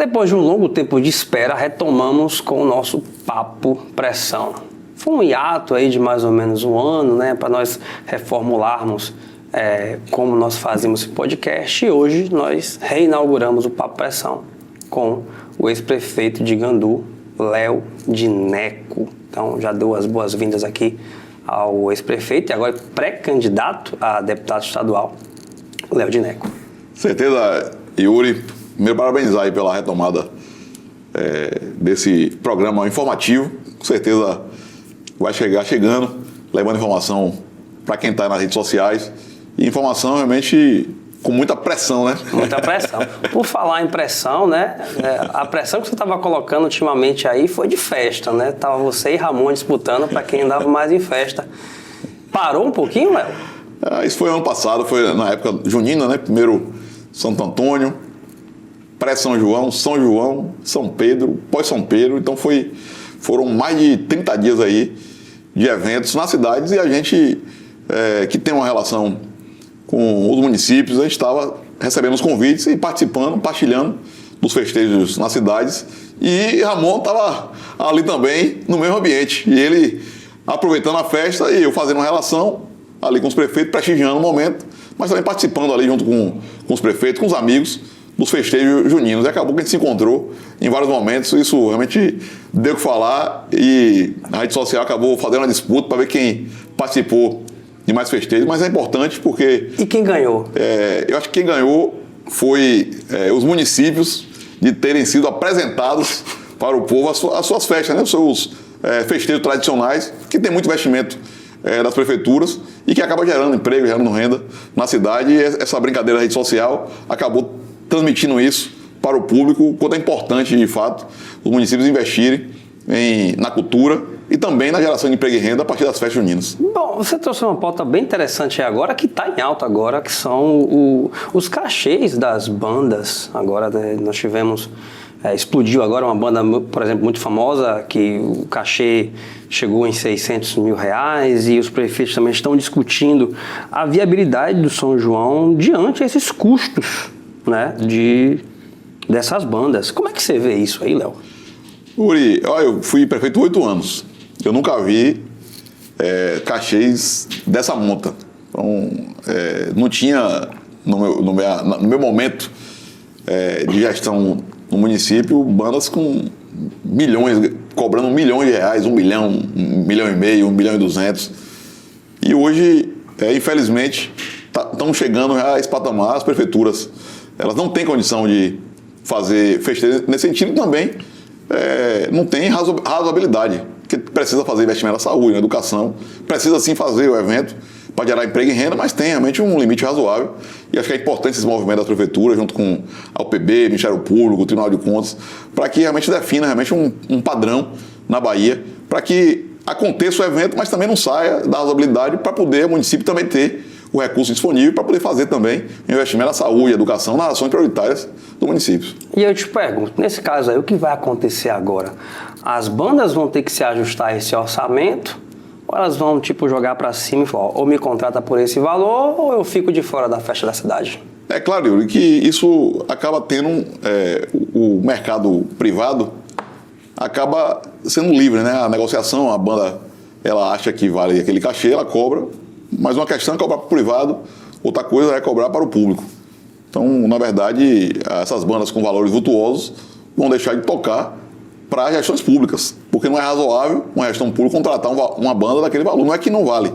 Depois de um longo tempo de espera, retomamos com o nosso Papo Pressão. Foi um hiato aí de mais ou menos um ano, né, para nós reformularmos como nós fazíamos esse podcast, e hoje nós reinauguramos o Papo Pressão com o ex-prefeito de Gandu, Léo Dineco. Então já dou as boas-vindas aqui ao ex-prefeito e agora pré-candidato a deputado estadual, Léo Dineco. Certeza, Yuri. Primeiro, parabenizar aí pela retomada desse programa informativo. Com certeza vai chegando, levando informação para quem está nas redes sociais. E informação realmente com muita pressão, né? Muita pressão. Por falar em pressão, né? A pressão que você estava colocando ultimamente aí foi de festa, né? Tava você e Ramon disputando para quem andava mais em festa. Parou um pouquinho, Léo? Isso foi ano passado, foi na época junina, né? Primeiro Santo Antônio, pré-São João, São João, São Pedro, pós-São Pedro. Então foram mais de 30 dias aí de eventos nas cidades, e a gente que tem uma relação com os municípios, a gente estava recebendo os convites e participando, partilhando dos festejos nas cidades, e Ramon estava ali também no mesmo ambiente, e ele aproveitando a festa e eu fazendo uma relação ali com os prefeitos, prestigiando o momento, mas também participando ali junto com os prefeitos, com os amigos dos festejos juninos. E acabou que a gente se encontrou em vários momentos, isso realmente deu o que falar, e a rede social acabou fazendo uma disputa para ver quem participou de mais festejos, mas é importante porque... E quem ganhou? Eu acho que quem ganhou foi os municípios de terem sido apresentados para o povo as suas festas, né? Os seus festejos tradicionais, que tem muito investimento das prefeituras e que acaba gerando emprego, gerando renda na cidade, e essa brincadeira da rede social acabou transmitindo isso para o público, quanto é importante, de fato, os municípios investirem na cultura e também na geração de emprego e renda a partir das festas juninas. Bom, você trouxe uma pauta bem interessante aí agora, que está em alta agora, que são os cachês das bandas. Agora, né, nós tivemos... explodiu agora uma banda, por exemplo, muito famosa, que o cachê chegou em R$600 mil, e os prefeitos também estão discutindo a viabilidade do São João diante desses custos, né, dessas bandas. Como é que você vê isso aí, Léo? Uri, eu fui prefeito 8 anos. Eu nunca vi cachês dessa monta. Então, não tinha, no meu momento de gestão no município, bandas com milhões, cobrando R$1 milhão, R$1 milhão, R$1,5 milhão, R$1,2 milhão. E hoje, infelizmente, estão chegando a esse patamar. As prefeituras, elas não têm condição de fazer festejo nesse sentido, e também não tem razoabilidade, porque precisa fazer investimento na saúde, na educação, precisa sim fazer o evento para gerar emprego e renda, mas tem realmente um limite razoável, e acho que é importante esse movimento da prefeitura, junto com a UPB, Ministério Público, o Tribunal de Contas, para que realmente defina realmente um padrão na Bahia, para que aconteça o evento, mas também não saia da razoabilidade, para poder o município também ter o recurso disponível para poder fazer também investimento na saúde, educação, nas ações prioritárias do município. E eu te pergunto, nesse caso aí, o que vai acontecer agora? As bandas vão ter que se ajustar a esse orçamento, ou elas vão jogar para cima e falar, ou me contrata por esse valor, ou eu fico de fora da festa da cidade? É claro, Yuri, que isso acaba tendo o mercado privado acaba sendo livre, né? A negociação, a banda, ela acha que vale aquele cachê, ela cobra, mas uma questão é cobrar para o privado, outra coisa é cobrar para o público. Então, na verdade, essas bandas com valores vultuosos vão deixar de tocar para gestões públicas, porque não é razoável uma gestão pública contratar uma banda daquele valor. Não é que não vale,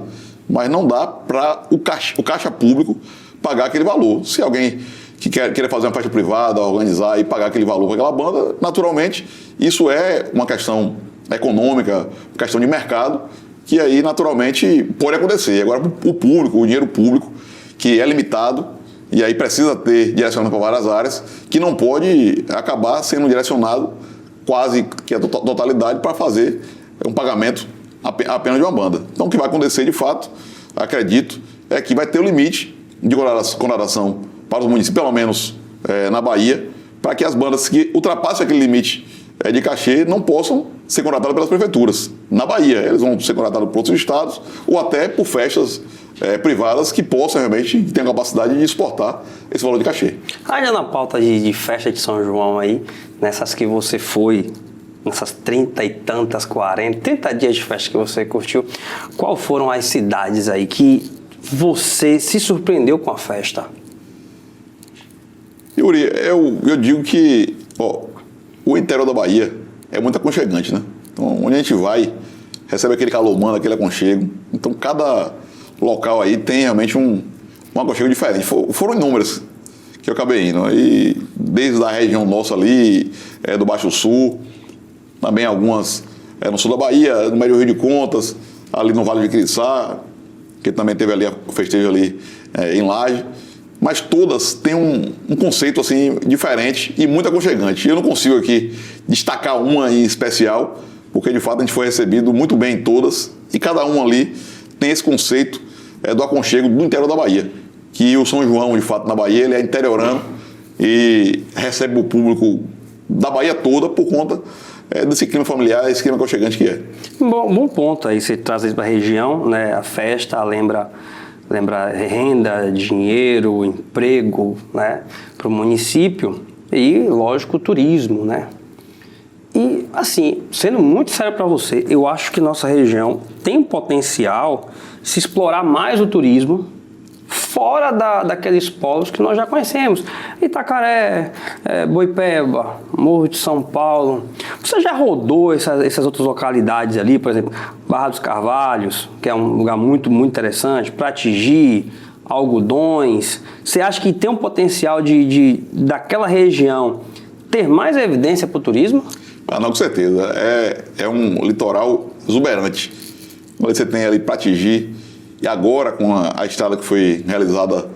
mas não dá para o caixa público pagar aquele valor. Se alguém que queira fazer uma festa privada, organizar e pagar aquele valor para aquela banda, naturalmente, isso é uma questão econômica, questão de mercado, que aí, naturalmente, pode acontecer. Agora, o público, o dinheiro público, que é limitado, e aí precisa ter direcionamento para várias áreas, que não pode acabar sendo direcionado quase que a totalidade para fazer um pagamento apenas de uma banda. Então, o que vai acontecer, de fato, acredito, é que vai ter o limite de contratação para os municípios, pelo menos na Bahia, para que as bandas que ultrapassem aquele limite de cachê não possam ser contratadas pelas prefeituras. Na Bahia, eles vão ser contratados por outros estados ou até por festas privadas que possam realmente ter a capacidade de exportar esse valor de cachê. Ainda na pauta de festa de São João aí, nessas que você foi, nessas 30 e tantas, 30 dias de festa que você curtiu, qual foram as cidades aí que você se surpreendeu com a festa? Yuri, eu digo que o interior da Bahia é muito aconchegante, né? Então, onde a gente vai, recebe aquele calor humano, aquele aconchego. Então, cada local aí tem realmente um aconchego diferente. Foram inúmeras que eu acabei indo. E desde a região nossa ali, do Baixo Sul, também algumas no sul da Bahia, no meio do Rio de Contas, ali no Vale de Quiriçá, que também teve ali o festejo ali em Laje. Mas todas têm um conceito assim diferente e muito aconchegante. Eu não consigo aqui destacar uma em especial, porque de fato a gente foi recebido muito bem em todas, e cada uma ali tem esse conceito do aconchego do interior da Bahia, que o São João, de fato, na Bahia, ele é interiorano e recebe o público da Bahia toda por conta desse clima familiar, esse clima aconchegante que é. Bom ponto aí, você traz isso para a região, né? A festa lembra renda, dinheiro, emprego, né, para o município e, lógico, turismo, né? E, assim, sendo muito sério para você, eu acho que nossa região tem potencial se explorar mais o turismo fora daqueles polos que nós já conhecemos. Itacaré, Boipeba, Morro de São Paulo. Você já rodou essas outras localidades ali, por exemplo, Barra dos Carvalhos, que é um lugar muito, muito interessante, Pratigi, Algodões. Você acha que tem um potencial daquela região ter mais evidência para o turismo? Não, com certeza. É um litoral exuberante. Você tem ali Pratigi, e agora com a estrada que foi realizada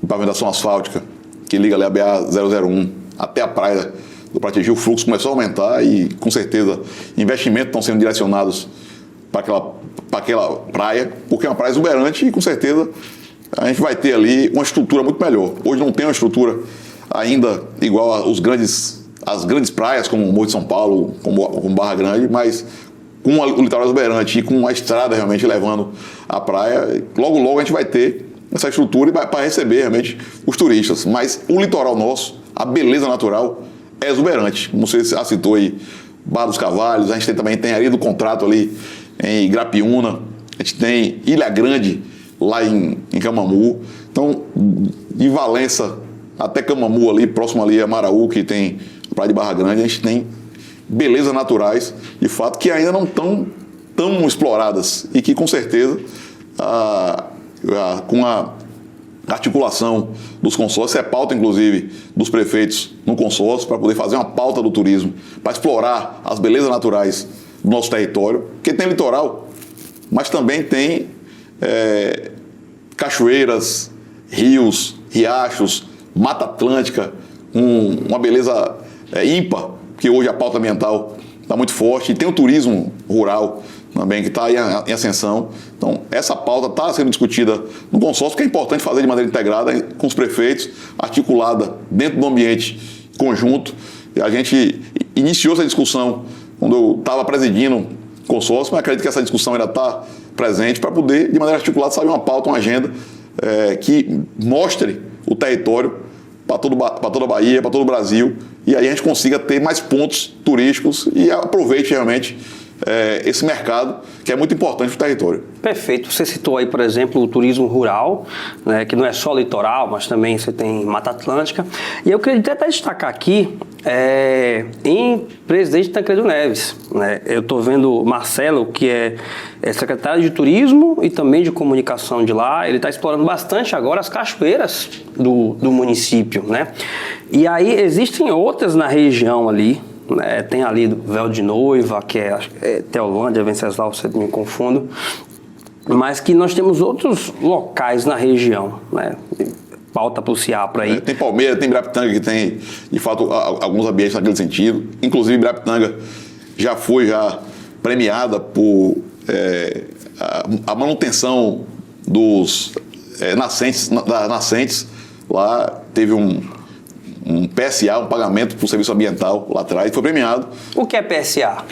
em pavimentação asfáltica, que liga ali a BA-001 até a praia do Pratigi, o fluxo começou a aumentar e, com certeza, investimentos estão sendo direcionados para aquela praia, porque é uma praia exuberante e, com certeza, a gente vai ter ali uma estrutura muito melhor. Hoje não tem uma estrutura ainda igual às grandes praias, como o Morro de São Paulo, como Barra Grande, mas com o litoral exuberante e com a estrada realmente levando a praia, logo a gente vai ter essa estrutura para receber realmente os turistas. Mas o litoral nosso, a beleza natural é exuberante. Como você citou aí, Barra dos Carvalhos, a gente também tem a Ilha do Contrato ali em Grapiúna, a gente tem Ilha Grande lá em Camamu. Então, de Valença até Camamu ali, próximo ali a Maraú, que tem a praia de Barra Grande, a gente tem belezas naturais, de fato, que ainda não estão tão exploradas e que, com certeza, com a articulação dos consórcios, pauta, inclusive, dos prefeitos no consórcio, para poder fazer uma pauta do turismo, para explorar as belezas naturais do nosso território, porque tem litoral, mas também tem cachoeiras, rios, riachos, Mata Atlântica, uma beleza ímpar, que hoje a pauta ambiental está muito forte, e tem o turismo rural também, que está em ascensão. Então, essa pauta está sendo discutida no consórcio, que é importante fazer de maneira integrada com os prefeitos, articulada dentro do ambiente conjunto. E a gente iniciou essa discussão quando eu estava presidindo o consórcio, mas acredito que essa discussão ainda está presente para poder, de maneira articulada, sair uma pauta, uma agenda que mostre o território para toda a Bahia, para todo o Brasil, e aí a gente consiga ter mais pontos turísticos e aproveite realmente esse mercado, que é muito importante para o território. Perfeito. Você citou aí, por exemplo, o turismo rural, né, que não é só litoral, mas também você tem Mata Atlântica. E eu queria até destacar aqui em Presidente Tancredo Neves, né? Eu estou vendo o Marcelo, que é secretário de Turismo e também de Comunicação de lá. Ele está explorando bastante agora as cachoeiras do município, né? E aí existem outras na região ali. Tem ali do Véu de Noiva, que é Teolândia, Venceslau, se me confundo, mas que nós temos outros locais na região, né? Pauta para o Ciapra aí. Tem Palmeira, tem Ibirapitanga, que tem, de fato, alguns ambientes naquele sentido. Inclusive, Ibirapitanga já foi premiada por a manutenção dos nascentes. Lá teve um PSA, um pagamento por serviço ambiental lá atrás, foi premiado. O que é PSA?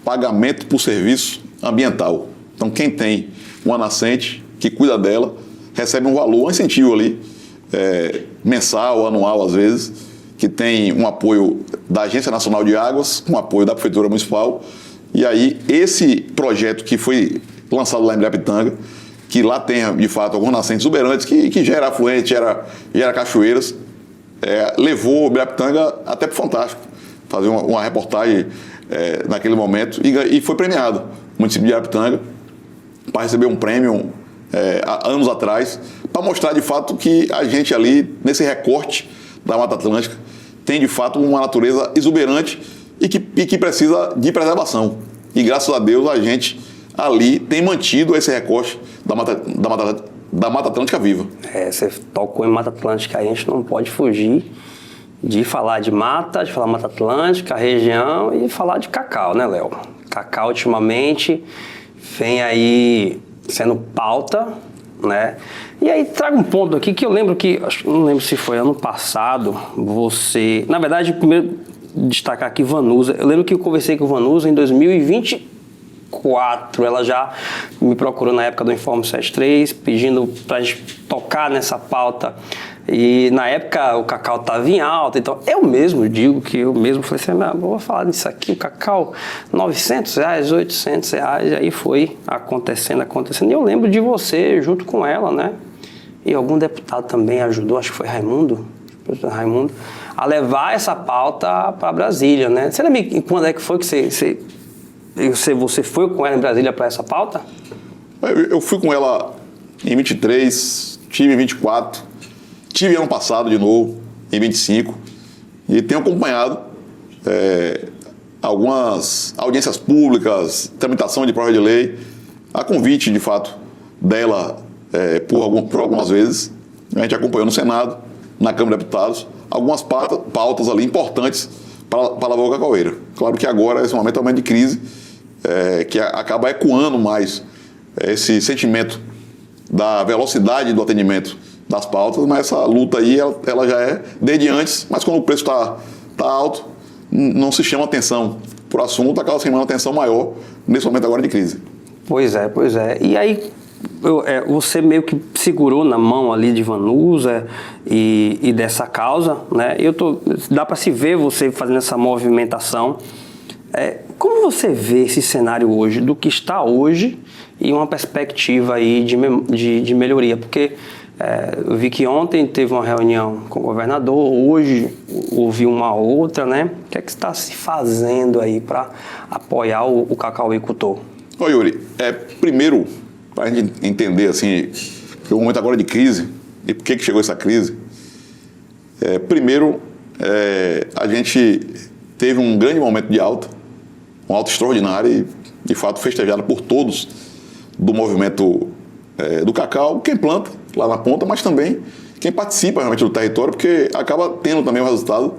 Pagamento por serviço ambiental. Então, quem tem uma nascente que cuida dela, recebe um valor, um incentivo ali, mensal, anual às vezes, que tem um apoio da Agência Nacional de Águas, um apoio da Prefeitura Municipal. E aí, esse projeto que foi lançado lá em Ibirapitanga, que lá tem, de fato, algumas nascentes exuberantes, que gera afluente, gera cachoeiras, levou Ibirapitanga até para o Fantástico, fazer uma reportagem naquele momento, e foi premiado. O município de Ibirapitanga, para receber um prêmio há anos atrás, para mostrar, de fato, que a gente ali, nesse recorte da Mata Atlântica, tem, de fato, uma natureza exuberante e que precisa de preservação. E, graças a Deus, a gente ali tem mantido esse recorte da Mata Atlântica viva. Você tocou em Mata Atlântica, a gente não pode fugir de falar de mata, de falar Mata Atlântica, região, e falar de cacau, né, Léo? Cacau, ultimamente, vem aí sendo pauta, né? E aí traga um ponto aqui que eu lembro que, não lembro se foi ano passado, você... Na verdade, primeiro destacar aqui Vanusa. Eu lembro que eu conversei com Vanusa em 2024. Ela já me procurou na época do Informe 73, pedindo para a gente tocar nessa pauta. E na época o cacau estava em alta, então eu mesmo digo que eu mesmo falei assim, vou falar disso aqui, o cacau R$900, R$800, e aí foi acontecendo. E eu lembro de você junto com ela, né? E algum deputado também ajudou, acho que foi Raimundo, a levar essa pauta para Brasília, né? Você lembra quando é que foi que você foi com ela em Brasília para essa pauta? Eu fui com ela em 23, tive em 24, tive ano passado de novo, em 25, e tenho acompanhado algumas audiências públicas, tramitação de projeto de lei, a convite, de fato, dela por algumas vezes. A gente acompanhou no Senado, na Câmara de Deputados, algumas pautas ali importantes para a lavoura cacaueira. Claro que agora, esse momento é um momento de crise, que acaba ecoando mais esse sentimento da velocidade do atendimento das pautas, mas essa luta aí, ela já é desde antes, mas quando o preço está alto, não se chama atenção por assunto, acaba se chamando atenção maior nesse momento agora de crise. Pois é. E aí, você meio que segurou na mão ali de Vanusa e dessa causa, né? Dá para se ver você fazendo essa movimentação. Como você vê esse cenário hoje, do que está hoje e uma perspectiva aí de melhoria? Porque eu vi que ontem teve uma reunião com o governador, hoje houve uma outra, né? O que é que está se fazendo aí para apoiar o cacauicultor? Ô Yuri, primeiro, para a gente entender assim, que é um momento agora de crise, e por que chegou essa crise, primeiro, a gente teve um grande momento de alta, um alta extraordinário e, de fato, festejado por todos do movimento do cacau, quem planta lá na ponta, mas também quem participa realmente do território, porque acaba tendo também o resultado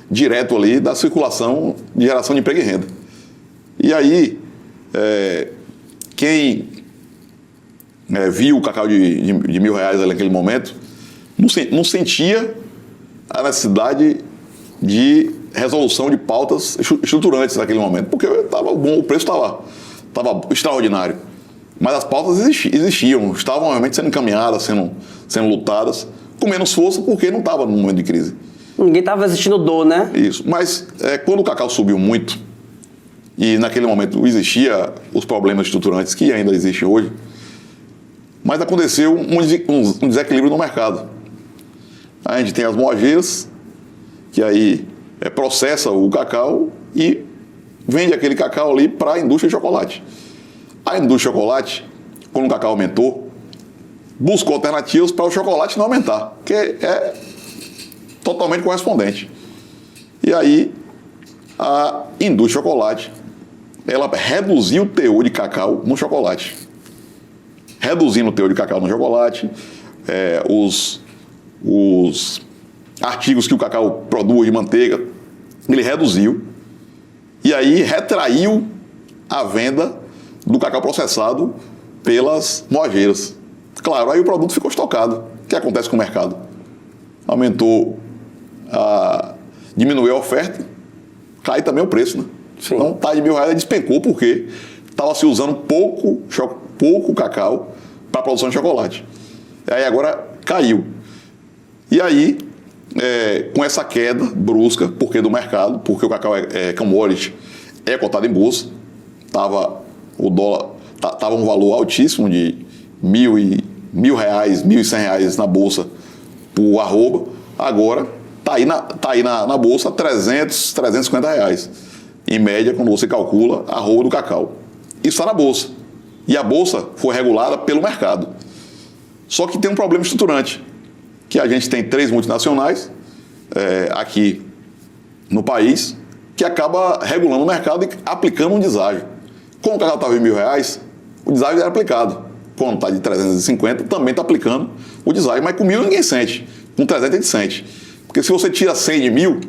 direto ali da circulação de geração de emprego e renda. E aí, quem viu o cacau de R$1.000 ali naquele momento, não sentia a necessidade de resolução de pautas estruturantes naquele momento, porque estava bom, o preço estava extraordinário. Mas as pautas existiam, estavam realmente sendo encaminhadas, sendo lutadas, com menos força, porque não estava no momento de crise. Ninguém estava existindo dor, né? Isso. Mas quando o cacau subiu muito, e naquele momento existia os problemas estruturantes que ainda existem hoje, mas aconteceu um desequilíbrio no mercado. A gente tem as moageiras, que aí processa o cacau e vende aquele cacau ali para a indústria de chocolate. A indústria de chocolate, quando o cacau aumentou, buscou alternativas para o chocolate não aumentar, que é totalmente correspondente. E aí, a indústria de chocolate, ela reduziu o teor de cacau no chocolate. Reduzindo o teor de cacau no chocolate, os artigos que o cacau produz de manteiga, ele reduziu. E aí, retraiu a venda do cacau processado pelas moageiras. Claro, aí o produto ficou estocado. O que acontece com o mercado? Diminuiu a oferta, cai também o preço, né? Sim. Então, de R$1.000 despencou porque estava se usando pouco cacau para a produção de chocolate. Aí agora caiu. E aí, com essa queda brusca, porque do mercado, porque o cacau é commodity, é cotado em bolsa, o dólar estava um valor altíssimo de R$ 1.100 na bolsa por arroba, agora está aí na bolsa R$ 350 reais, em média, quando você calcula a arroba do cacau. Isso está na bolsa. E a bolsa foi regulada pelo mercado. Só que tem um problema estruturante, que a gente tem 3 multinacionais aqui no país, que acaba regulando o mercado e aplicando um deságio. Como o cacau estava em R$ 1.000, o deságio era aplicado. Quando está de 350, também está aplicando o deságio, mas com 1.000 ninguém sente, com 300 a gente sente. Porque se você tira 100 de 1.000,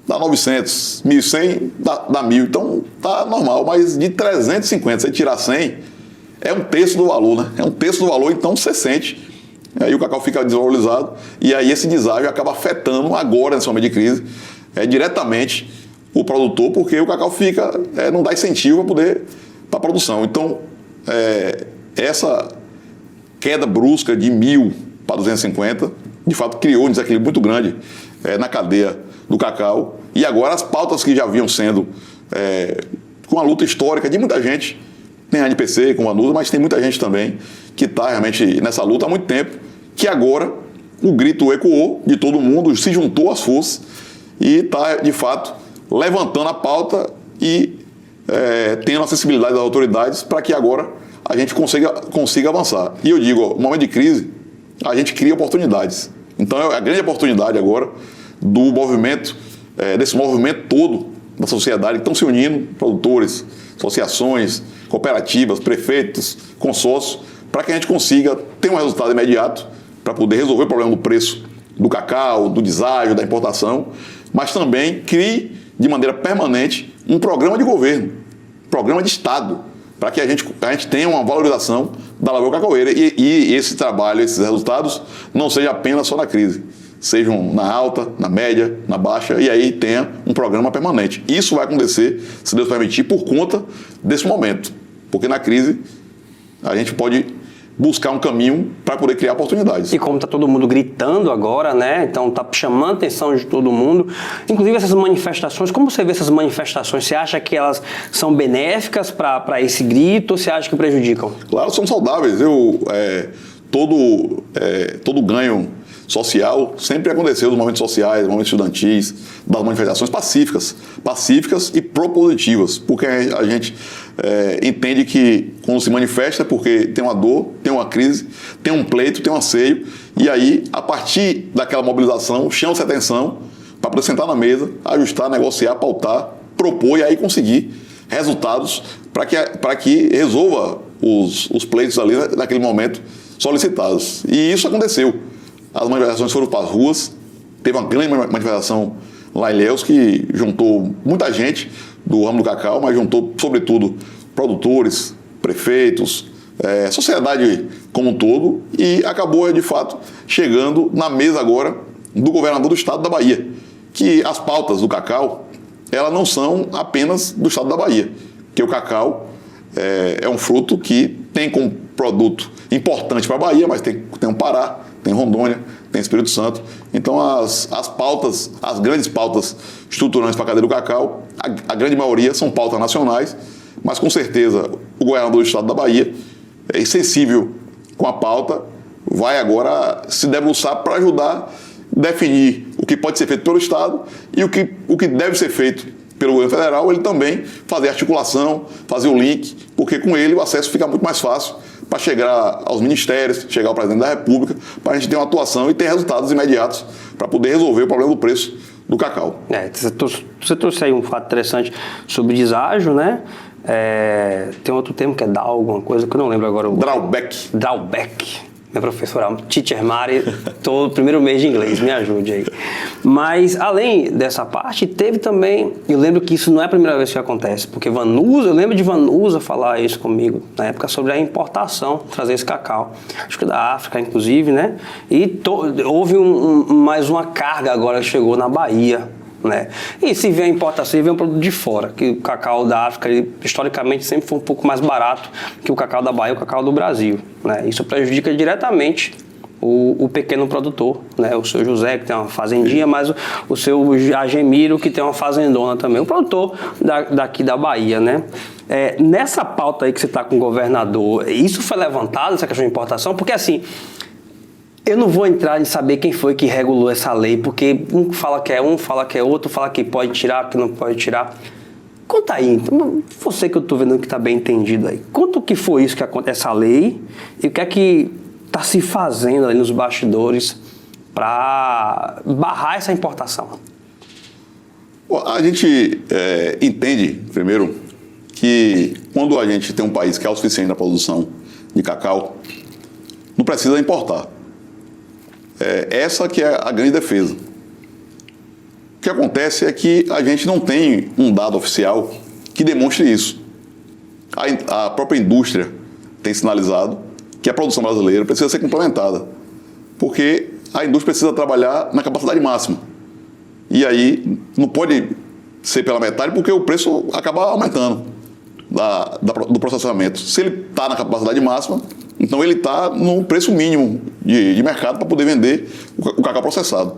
dá 900, 1.100 dá 1.000, então tá normal, mas de 350, você tirar 100, é um terço do valor, né? É um terço do valor, então você sente. Aí o cacau fica desvalorizado e aí esse deságio acaba afetando agora, nesse momento de crise, diretamente o produtor, porque o cacau não dá incentivo para a produção. Então, essa queda brusca de 1.000 para 250, de fato criou um desequilíbrio muito grande na cadeia do cacau. E agora as pautas que já vinham sendo com a luta histórica de muita gente, tem a ANPC com a Vanusa, mas tem muita gente também que está realmente nessa luta há muito tempo, que agora o grito ecoou de todo mundo, se juntou às forças e está, de fato, levantando a pauta e tendo a sensibilidade das autoridades para que agora a gente consiga avançar. E eu digo, no momento de crise, a gente cria oportunidades. Então é a grande oportunidade agora do movimento, desse movimento todo da sociedade que estão se unindo, produtores, associações, cooperativas, prefeitos, consórcios, para que a gente consiga ter um resultado imediato para poder resolver o problema do preço do cacau, do deságio, da importação, mas também crie de maneira permanente um programa de governo, programa de Estado, para que a gente tenha uma valorização da lavoura cacaueira e esse trabalho, esses resultados, não seja apenas só na crise, sejam na alta, na média, na baixa, e aí tenha um programa permanente. Isso vai acontecer, se Deus permitir, por conta desse momento, porque na crise a gente pode buscar um caminho para poder criar oportunidades. E como está todo mundo gritando agora, né? Então está chamando a atenção de todo mundo. Inclusive essas manifestações, como você vê essas manifestações? Você acha que elas são benéficas para esse grito ou você acha que prejudicam? Claro, são saudáveis. Todo ganho social sempre aconteceu nos momentos sociais, momentos estudantis, das manifestações pacíficas e propositivas, porque a gente entende que quando se manifesta é porque tem uma dor, tem uma crise, tem um pleito, tem um anseio, e aí, a partir daquela mobilização, chama-se atenção para poder sentar na mesa, ajustar, negociar, pautar, propor e aí conseguir resultados para que resolva os pleitos ali naquele momento solicitados. E isso aconteceu. As manifestações foram para as ruas, teve uma grande manifestação lá em Ilhéus que juntou muita gente do ramo do cacau, mas juntou, sobretudo, produtores, prefeitos, sociedade como um todo, e acabou, de fato, chegando na mesa agora do governador do estado da Bahia, que as pautas do cacau, elas não são apenas do estado da Bahia, que o cacau é um fruto que tem como produto importante para a Bahia, mas tem o Pará, tem Rondônia, tem Espírito Santo. Então as pautas, as grandes pautas estruturantes para a cadeia do cacau, a grande maioria são pautas nacionais, mas com certeza o governador do estado da Bahia é sensível com a pauta, vai agora se debruçar para ajudar a definir o que pode ser feito pelo estado e o que deve ser feito pelo governo federal, ele também fazer articulação, fazer o link, porque com ele o acesso fica muito mais fácil para chegar aos ministérios, chegar ao presidente da República, para a gente ter uma atuação e ter resultados imediatos para poder resolver o problema do preço do cacau. Você trouxe aí um fato interessante sobre deságio, né? Tem outro termo que é DAO, alguma coisa que eu não lembro agora. Drawback. Minha professora, Teacher Mari, tô no primeiro mês de inglês, me ajude aí. Mas, além dessa parte, teve também, eu lembro que isso não é a primeira vez que acontece, porque eu lembro de Vanusa falar isso comigo, na época, sobre a importação, trazer esse cacau, acho que da África, inclusive, né? E houve mais uma carga agora que chegou na Bahia, né? E se vem a importação, se vem um produto de fora, que o cacau da África, ele, historicamente, sempre foi um pouco mais barato que o cacau da Bahia e o cacau do Brasil, né? Isso prejudica diretamente o pequeno produtor, né? O seu José, que tem uma fazendinha, mas o seu Agemiro, que tem uma fazendona também, o produtor daqui da Bahia, né? Nessa pauta aí que você está com o governador, isso foi levantado, essa questão de importação? Porque assim, eu não vou entrar em saber quem foi que regulou essa lei, porque um fala que é um, fala que é outro, fala que pode tirar, que não pode tirar. Conta aí, então, você que eu estou vendo que está bem entendido aí, conta o que foi isso, essa lei, e o que é que está se fazendo ali nos bastidores para barrar essa importação? Bom, a gente entende, primeiro, que quando a gente tem um país que é autossuficiente na produção de cacau, não precisa importar. Essa que é a grande defesa. O que acontece é que a gente não tem um dado oficial que demonstre isso. A própria indústria tem sinalizado que a produção brasileira precisa ser complementada, porque a indústria precisa trabalhar na capacidade máxima. E aí não pode ser pela metade, porque o preço acaba aumentando do processamento. Se ele está na capacidade máxima, então ele está no preço mínimo de mercado para poder vender o cacau processado.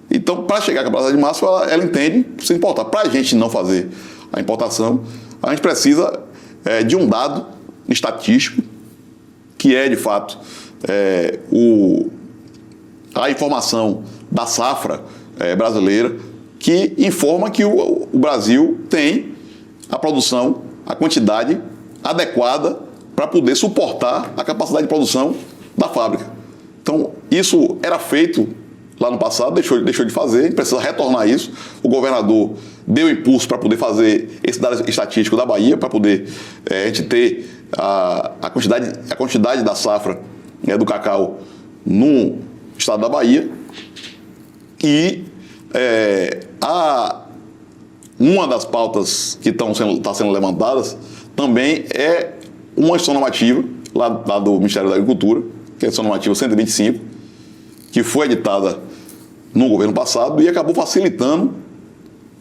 Então, para chegar à capacidade máxima, ela entende que precisa importar. Para a gente não fazer a importação, a gente precisa de um dado estatístico, que é, de fato, a informação da safra brasileira, que informa que o Brasil tem a produção, a quantidade adequada para poder suportar a capacidade de produção da fábrica. Então, isso era feito lá no passado, deixou de fazer, a gente precisa retornar isso. O governador deu impulso para poder fazer esse dado estatístico da Bahia, para poder a gente ter a quantidade da safra do cacau no estado da Bahia. E uma das pautas que está sendo levantadas também é uma ação normativa lá do Ministério da Agricultura, que é a ação normativa 125, que foi editada no governo passado e acabou facilitando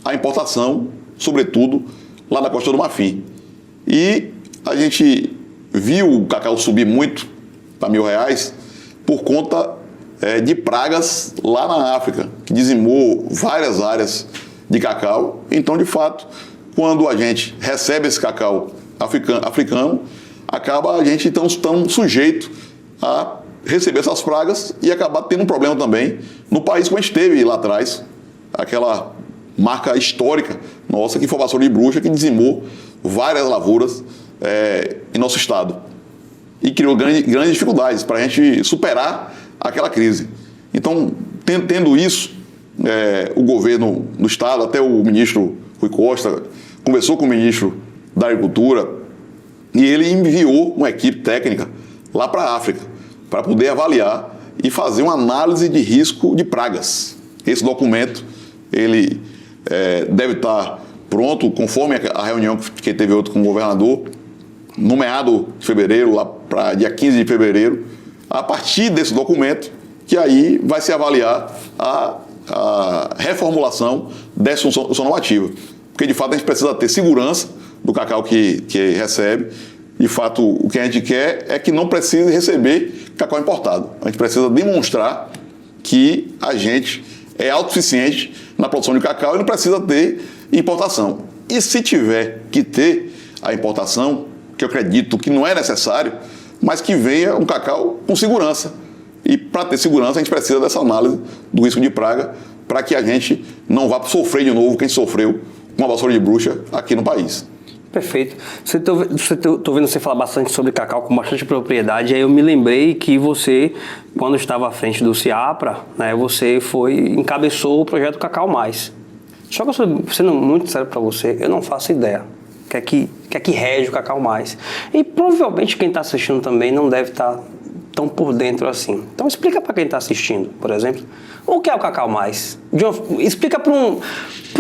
a importação, sobretudo lá da Costa do Marfim. E a gente viu o cacau subir muito para R$1.000 por conta de pragas lá na África, que dizimou várias áreas de cacau. Então, de fato, quando a gente recebe esse cacau africano, acaba a gente então estando sujeito a receber essas pragas e acabar tendo um problema também no país, como a gente teve lá atrás, aquela marca histórica nossa, que foi a vassoura de bruxa, que dizimou várias lavouras em nosso estado e criou grandes dificuldades para a gente superar aquela crise. Então, tendo isso, o governo do estado, até o ministro Rui Costa, conversou com o ministro da Agricultura e ele enviou uma equipe técnica lá para a África, para poder avaliar e fazer uma análise de risco de pragas. Esse documento, ele deve estar pronto, conforme a reunião que teve outro com o governador, no meado de fevereiro, lá para dia 15 de fevereiro, a partir desse documento, que aí vai se avaliar a reformulação dessa função normativa. Porque, de fato, a gente precisa ter segurança do cacau que recebe. De fato, o que a gente quer é que não precise receber cacau importado. A gente precisa demonstrar que a gente é autossuficiente na produção de cacau e não precisa ter importação. E se tiver que ter a importação, que eu acredito que não é necessário, mas que venha um cacau com segurança. E para ter segurança, a gente precisa dessa análise do risco de praga para que a gente não vá sofrer de novo quem sofreu com a vassoura de bruxa aqui no país. Perfeito. Estou vendo você falar bastante sobre cacau com bastante propriedade, aí eu me lembrei que você, quando estava à frente do CIAPRA, né, você encabeçou o projeto Cacau Mais. Só que sendo muito sério para você, eu não faço ideia o que é que rege o Cacau Mais. E provavelmente quem está assistindo também não deve estar tão por dentro assim. Então explica para quem está assistindo, por exemplo, o que é o Cacau Mais. Explica para o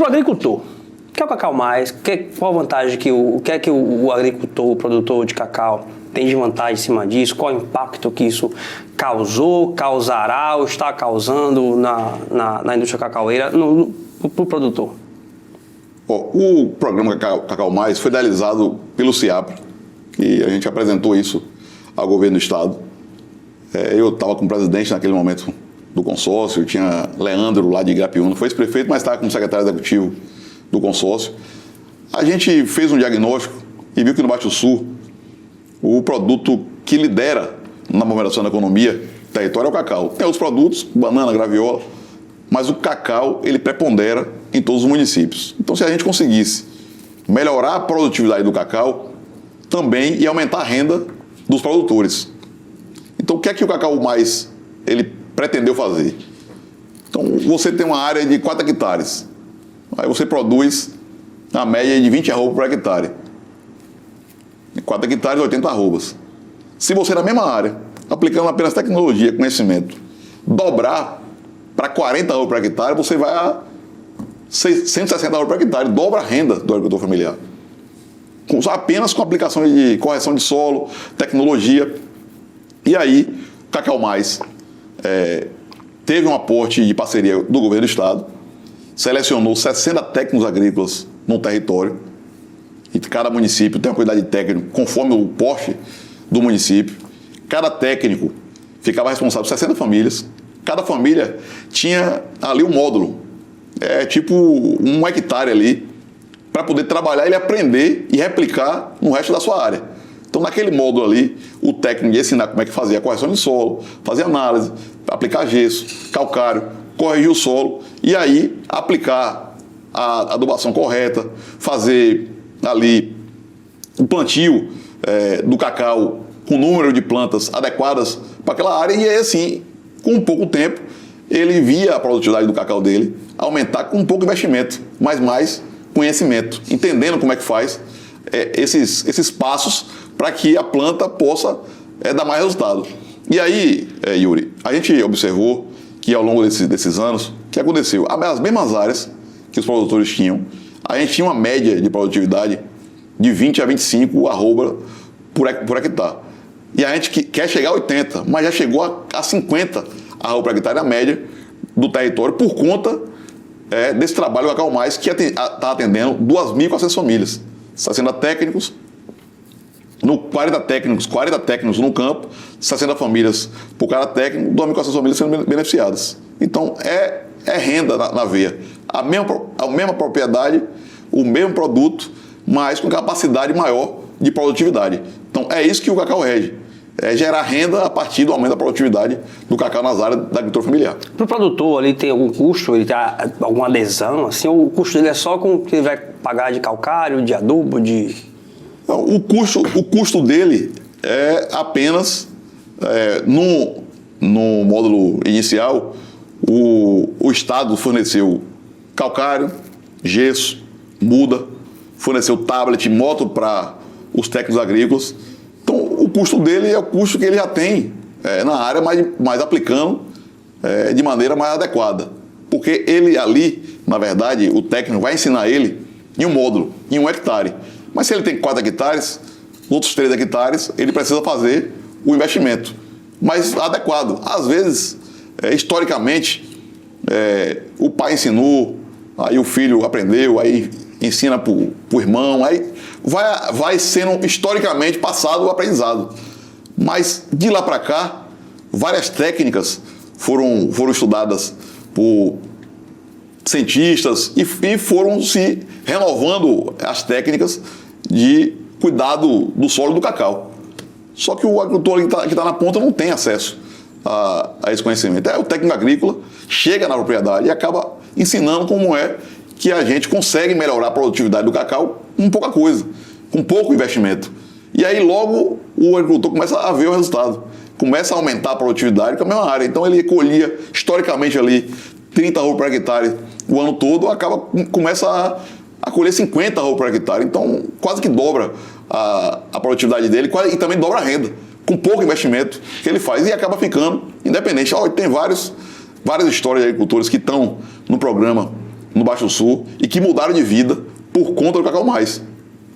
agricultor. O que é o Cacau Mais? Qual a vantagem o que é que o agricultor, o produtor de cacau tem de vantagem em cima disso? Qual o impacto que isso causou, causará ou está causando na indústria cacaueira? para o produtor? O programa Cacau Mais foi idealizado pelo CIAP, que a gente apresentou isso ao governo do estado. Eu estava como presidente naquele momento do consórcio, tinha Leandro lá de Igrapiúna, foi ex-prefeito, mas estava como secretário executivo do consórcio. A gente fez um diagnóstico e viu que no Baixo Sul o produto que lidera na movimentação da economia do território é o cacau. Tem outros produtos, banana, graviola, mas o cacau ele prepondera em todos os municípios. Então, se a gente conseguisse melhorar a produtividade do cacau, também ia aumentar a renda dos produtores. Então, o que é que o Cacau Mais ele pretendeu fazer? Então, você tem uma área de 4 hectares. Aí você produz a média de 20 arrobas por hectare. 4 hectares, 80 arrobas. Se você, na mesma área, aplicando apenas tecnologia, conhecimento, dobrar para 40 arrobas por hectare, você vai a 160 arrobas por hectare, dobra a renda do agricultor familiar. Apenas com aplicação de correção de solo, tecnologia. E aí, o Cacau Mais teve um aporte de parceria do governo do estado, selecionou 60 técnicos agrícolas no território, e cada município tem uma quantidade de técnico conforme o porte do município. Cada técnico ficava responsável por 60 famílias. Cada família tinha ali um módulo, tipo 1 hectare ali, para poder trabalhar e aprender e replicar no resto da sua área. Então, naquele módulo ali, o técnico ia ensinar como é que fazia a correção de solo, fazer análise, aplicar gesso, calcário, corrigir o solo e aí aplicar a adubação correta, fazer ali o plantio do cacau com número de plantas adequadas para aquela área e aí, assim, com pouco tempo, ele via a produtividade do cacau dele aumentar com pouco investimento, mas mais conhecimento, entendendo como é que faz esses passos para que a planta possa dar mais resultado. E aí, Yuri, a gente observou que ao longo desses anos, o que aconteceu? As mesmas áreas que os produtores tinham, a gente tinha uma média de produtividade de 20 a 25 arroba por hectare. E a gente quer chegar a 80, mas já chegou a 50 arroba por hectare a média do território por conta desse trabalho do Cacau Mais, que está atendendo 2.400 famílias. 60 técnicos, 40 técnicos no campo, 60 famílias por cada técnico, 2.400 famílias sendo beneficiadas. Então, é renda na veia. A mesma propriedade, o mesmo produto, mas com capacidade maior de produtividade. Então, é isso que o Cacau rege. É gerar renda a partir do aumento da produtividade do cacau nas áreas da agricultura familiar. Para o produtor, ele tem algum custo, ele tem alguma adesão, assim, ou o custo dele é só com o que ele vai pagar de calcário, de adubo, de... Não, o custo dele é apenas, no módulo inicial, o Estado forneceu calcário, gesso, muda, forneceu tablet, moto para os técnicos agrícolas. Então, o custo dele é o custo que ele já tem na área, mas aplicando de maneira mais adequada. Porque ele ali, na verdade, o técnico vai ensinar ele em um módulo, em 1 hectare. Mas se ele tem 4 hectares, outros 3 hectares, ele precisa fazer o investimento. Mas adequado. Às vezes, historicamente, o pai ensinou, aí o filho aprendeu, aí ensina para o irmão, aí vai sendo historicamente passado o aprendizado. Mas de lá para cá, várias técnicas foram estudadas por cientistas e foram se renovando as técnicas de cuidado do solo do cacau. Só que o agricultor que está na ponta não tem acesso a esse conhecimento. O técnico agrícola chega na propriedade e acaba ensinando como é que a gente consegue melhorar a produtividade do cacau com pouca coisa, com pouco investimento. E aí logo o agricultor começa a ver o resultado, começa a aumentar a produtividade com a mesma área. Então ele colhia historicamente ali 30 arrobas por hectare o ano todo, começa a colher 50 arrobas por hectare. Então quase que dobra a produtividade dele e também dobra a renda, com pouco investimento que ele faz e acaba ficando independente. Tem várias histórias de agricultores que estão no programa no Baixo Sul e que mudaram de vida por conta do Cacau Mais.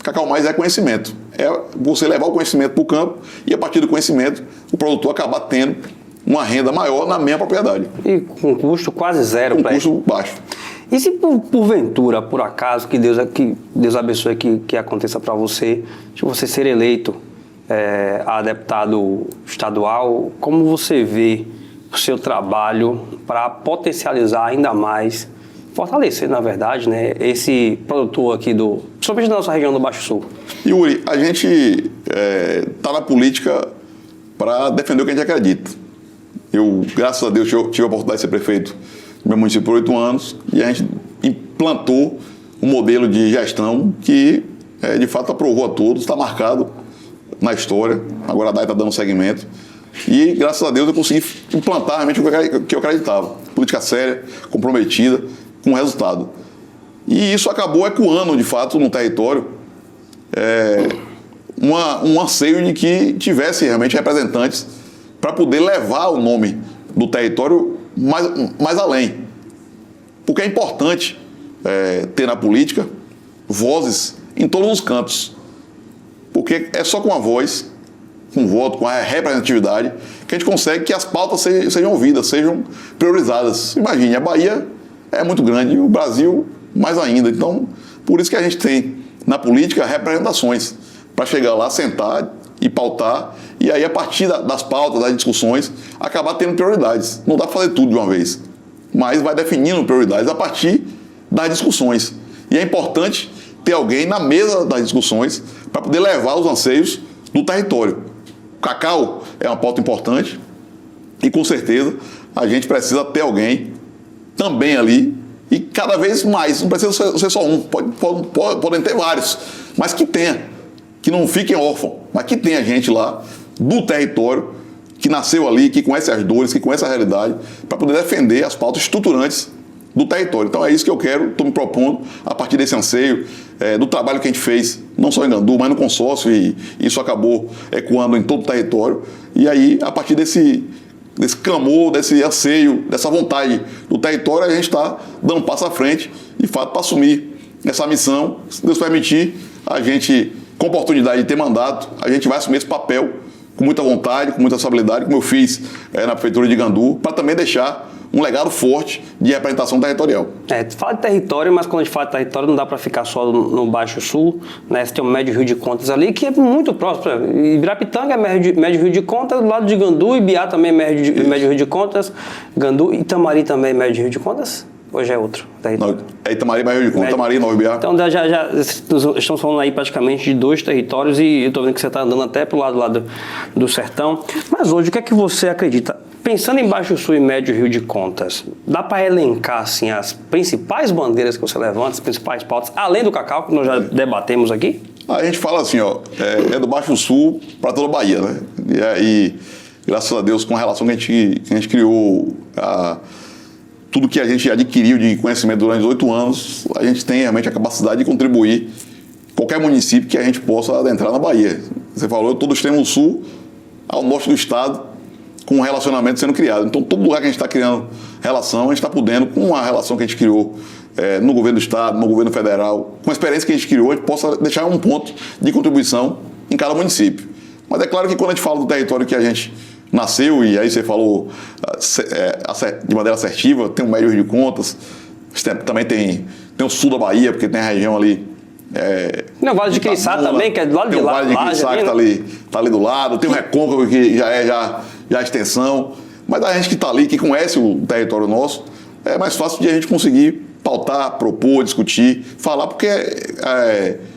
Cacau Mais é conhecimento. É você levar o conhecimento para o campo e a partir do conhecimento o produtor acabar tendo uma renda maior na mesma propriedade. E com custo quase zero. Com custo baixo. E se porventura, por acaso, que Deus abençoe que aconteça para você, de você ser eleito a deputado estadual, como você vê o seu trabalho para potencializar ainda mais, fortalecer, na verdade, né, esse produtor aqui principalmente da nossa região do Baixo Sul? Yuri, a gente está na política para defender o que a gente acredita. Eu, graças a Deus, tive a oportunidade de ser prefeito do meu município por 8 anos e a gente implantou um modelo de gestão que, de fato, aprovou a todos, está marcado na história. Agora a DAI está dando seguimento. E, graças a Deus, eu consegui implantar realmente o que eu acreditava. Política séria, comprometida, com resultado. E isso acabou ecoando, de fato, no território, um anseio de que tivesse realmente representantes para poder levar o nome do território mais além. Porque é importante ter na política vozes em todos os cantos. Porque é só com a voz, com o voto, com a representatividade, que a gente consegue que as pautas sejam ouvidas, sejam priorizadas. Imagine, a Bahia é muito grande e o Brasil mais ainda. Então, por isso que a gente tem na política representações para chegar lá, sentar e pautar, e aí a partir das pautas, das discussões, acabar tendo prioridades. Não dá para fazer tudo de uma vez, mas vai definindo prioridades a partir das discussões. E é importante ter alguém na mesa das discussões para poder levar os anseios do território. O cacau é uma pauta importante e, com certeza, a gente precisa ter alguém também ali e cada vez mais. Não precisa ser só um, podem ter vários, mas que tenha, que não fiquem órfãos, mas que tenha gente lá do território que nasceu ali, que conhece as dores, que conhece a realidade, para poder defender as pautas estruturantes do território. Então é isso que eu quero, estou me propondo, a partir desse anseio, do trabalho que a gente fez, não só em Gandu, mas no consórcio, e isso acabou ecoando em todo o território. E aí, a partir desse clamor, desse anseio, dessa vontade do território, a gente está dando um passo à frente, de fato, para assumir essa missão. Se Deus permitir, a gente, com a oportunidade de ter mandato, a gente vai assumir esse papel com muita vontade, com muita responsabilidade, como eu fiz na Prefeitura de Gandu, para também deixar um legado forte de representação territorial. Fala de território, mas quando a gente fala de território não dá para ficar só no Baixo Sul, né? Você tem o Médio Rio de Contas ali, que é muito próximo. Ibirapitanga é Médio Rio de Contas, do lado de Gandu, Ibiá também é Médio Rio de Contas, Gandu, Itamari também é Médio Rio de Contas? Ou já é outro território? Não, é Itamari, Médio Rio de Contas, Itamari, Nova Ibiá. Então já estamos falando aí praticamente de 2 territórios e eu estou vendo que você está andando até para o lado do sertão. Mas hoje, o que é que você acredita? Pensando em Baixo Sul e Médio Rio de Contas, dá para elencar assim, as principais bandeiras que você levanta, as principais pautas, além do cacau, que nós já debatemos aqui? A gente fala assim, é do Baixo Sul para toda a Bahia, né? E aí, graças a Deus, com a relação que a gente criou, tudo que a gente adquiriu de conhecimento durante 8 anos, a gente tem realmente a capacidade de contribuir em qualquer município que a gente possa adentrar na Bahia. Você falou, eu estou do extremo sul ao norte do estado, com um relacionamento sendo criado. Então, todo lugar que a gente está criando relação, a gente está podendo, com a relação que a gente criou no governo do estado, no governo federal, com a experiência que a gente criou, a gente possa deixar um ponto de contribuição em cada município. Mas é claro que quando a gente fala do território que a gente nasceu, e aí você falou de maneira assertiva, tem o Médio Rio de Contas, também tem o sul da Bahia, porque tem a região ali. O Vale de Quiriçá também, que é do lado de lá. Tem o Vale de Quiriçá, que está ali do lado, tem o Recôncavo, que já é a extensão, mas a gente que está ali, que conhece o território nosso, é mais fácil de a gente conseguir pautar, propor, discutir, falar, porque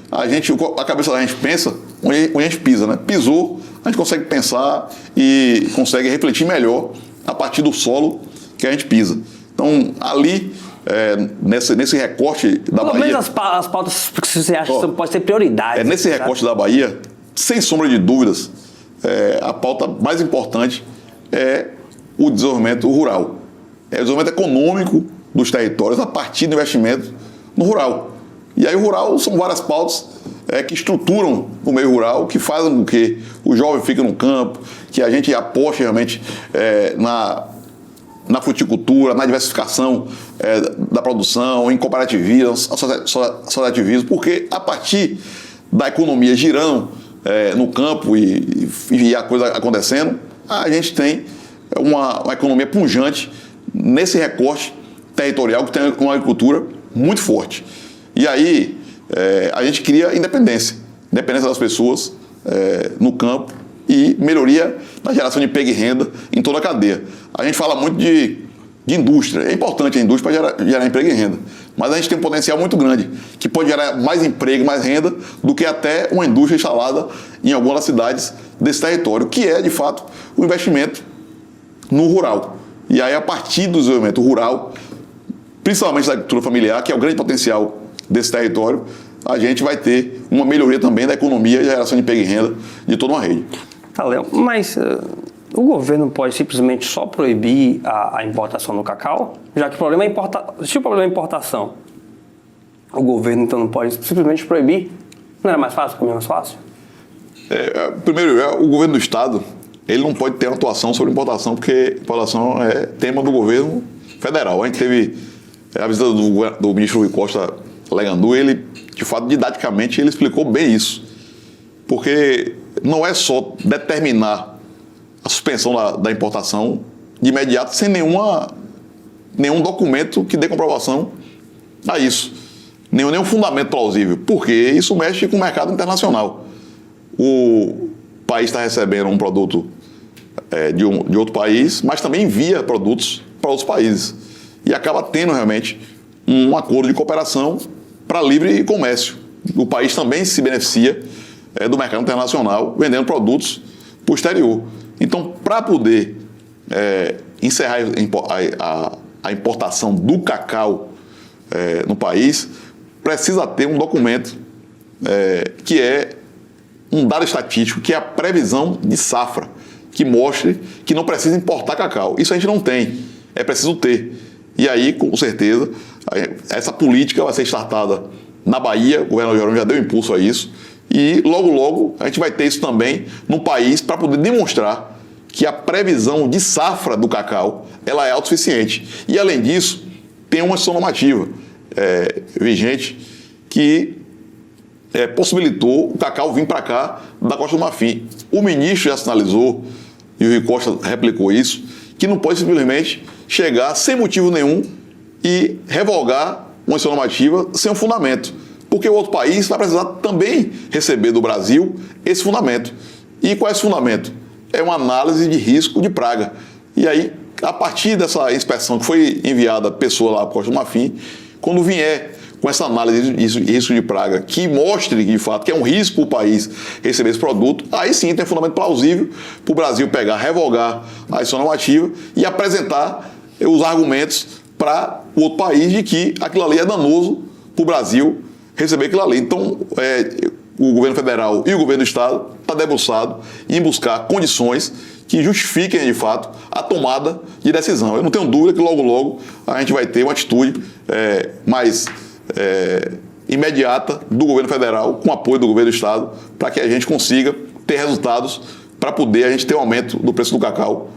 a cabeça da gente pensa onde a gente pisa, né? Pisou, a gente consegue pensar e consegue refletir melhor a partir do solo que a gente pisa. Então, ali, nesse recorte da Bahia... Pelo menos as pautas que você acha que pode ser prioridade. Nesse recorte da Bahia, sem sombra de dúvidas, a pauta mais importante é o desenvolvimento rural. É o desenvolvimento econômico dos territórios a partir do investimento no rural. E aí o rural são várias pautas que estruturam o meio rural, que fazem com que o jovem fique no campo, que a gente aposte realmente na fruticultura, na diversificação da produção, em cooperativismo, associativismo, porque a partir da economia girando no campo e a coisa acontecendo, a gente tem uma economia pujante nesse recorte territorial que tem uma agricultura muito forte. E aí a gente cria independência das pessoas no campo e melhoria na geração de emprego e renda em toda a cadeia. A gente fala muito de indústria. É importante a indústria para gerar emprego e renda. Mas a gente tem um potencial muito grande, que pode gerar mais emprego e mais renda do que até uma indústria instalada em algumas das cidades desse território, que é, de fato, o investimento no rural. E aí, a partir do desenvolvimento rural, principalmente da agricultura familiar, que é o grande potencial desse território, a gente vai ter uma melhoria também da economia e geração de emprego e renda de toda uma rede. Tá, Léo, mas o governo pode simplesmente só proibir a importação do cacau? Já que o problema é se o problema é importação, o governo então não pode simplesmente proibir? Não era mais fácil, caminho mais fácil? Primeiro, o governo do estado, ele não pode ter atuação sobre importação, porque importação é tema do governo federal. A gente teve a visita do ministro Rui Costa Legandu, ele, de fato, didaticamente, ele explicou bem isso. Porque não é só determinar a suspensão da importação de imediato sem nenhum documento que dê comprovação a isso. Nenhum fundamento plausível. Porque isso mexe com o mercado internacional. O país está recebendo um produto de outro país, mas também envia produtos para outros países. E acaba tendo realmente um acordo de cooperação para livre comércio. O país também se beneficia do mercado internacional vendendo produtos para o exterior. Então, para poder encerrar a importação do cacau no país, precisa ter um documento que é um dado estatístico, que é a previsão de safra, que mostre que não precisa importar cacau. Isso a gente não tem, é preciso ter. E aí, com certeza, essa política vai ser startada na Bahia, o governador Jerônimo já deu impulso a isso, e logo, logo, a gente vai ter isso também no país para poder demonstrar que a previsão de safra do cacau ela é autossuficiente. E, além disso, tem uma ação normativa vigente que possibilitou o cacau vir para cá da Costa do Marfim. O ministro já sinalizou, e o Rui Costa replicou isso, que não pode simplesmente chegar sem motivo nenhum e revogar uma ação normativa sem um fundamento. Porque o outro país vai precisar também receber do Brasil esse fundamento. E qual é esse fundamento? É uma análise de risco de praga. E aí, a partir dessa inspeção que foi enviada a pessoa lá para a Costa do Marfim, quando vier com essa análise de risco de praga que mostre, de fato, que é um risco para o país receber esse produto, aí sim tem fundamento plausível para o Brasil pegar, revogar a ação normativa e apresentar os argumentos para o outro país de que aquilo ali é danoso para o Brasil receber aquilo ali. Então, o governo federal e o governo do estado está debruçado em buscar condições que justifiquem, de fato, a tomada de decisão. Eu não tenho dúvida que logo, logo a gente vai ter uma atitude mais imediata do governo federal, com apoio do governo do estado, para que a gente consiga ter resultados para poder a gente ter um aumento do preço do cacau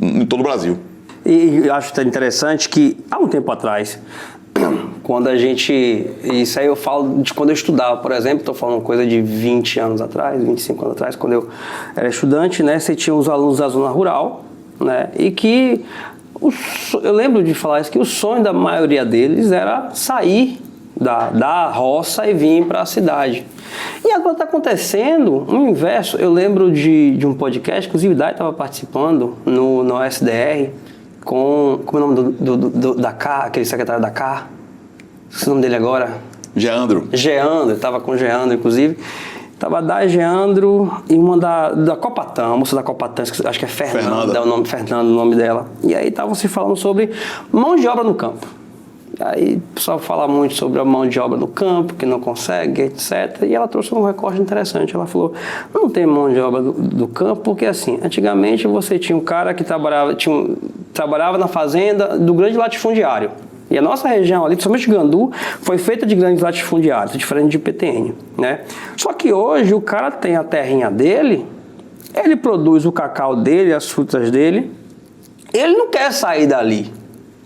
em todo o Brasil. E eu acho interessante que, há um tempo atrás, quando a gente... Isso aí eu falo de quando eu estudava, por exemplo, estou falando coisa de 20 anos atrás, 25 anos atrás, quando eu era estudante, né? Você tinha os alunos da zona rural, né? E que... Eu lembro de falar isso, que o sonho da maioria deles era sair da roça e vir para a cidade. E agora está acontecendo o inverso. Eu lembro de um podcast, inclusive o Dai estava participando no SDR, como é o nome da CAR, aquele secretário da CAR? Esqueci o nome dele agora. Geandro, estava com o Geandro, inclusive. Estava da Geandro e uma da Copatã, a moça da Copatã, acho que é Fernanda. É o nome dela. E aí estavam se falando sobre mão de obra no campo. Aí o pessoal fala muito sobre a mão de obra no campo, que não consegue, etc. E ela trouxe um recorte interessante. Ela falou, não tem mão de obra do campo, porque assim, antigamente você tinha um cara que trabalhava na fazenda do grande latifundiário. E a nossa região ali, principalmente Gandu, foi feita de grandes latifundiários, diferente de PTN, né? Só que hoje o cara tem a terrinha dele, ele produz o cacau dele, as frutas dele, ele não quer sair dali.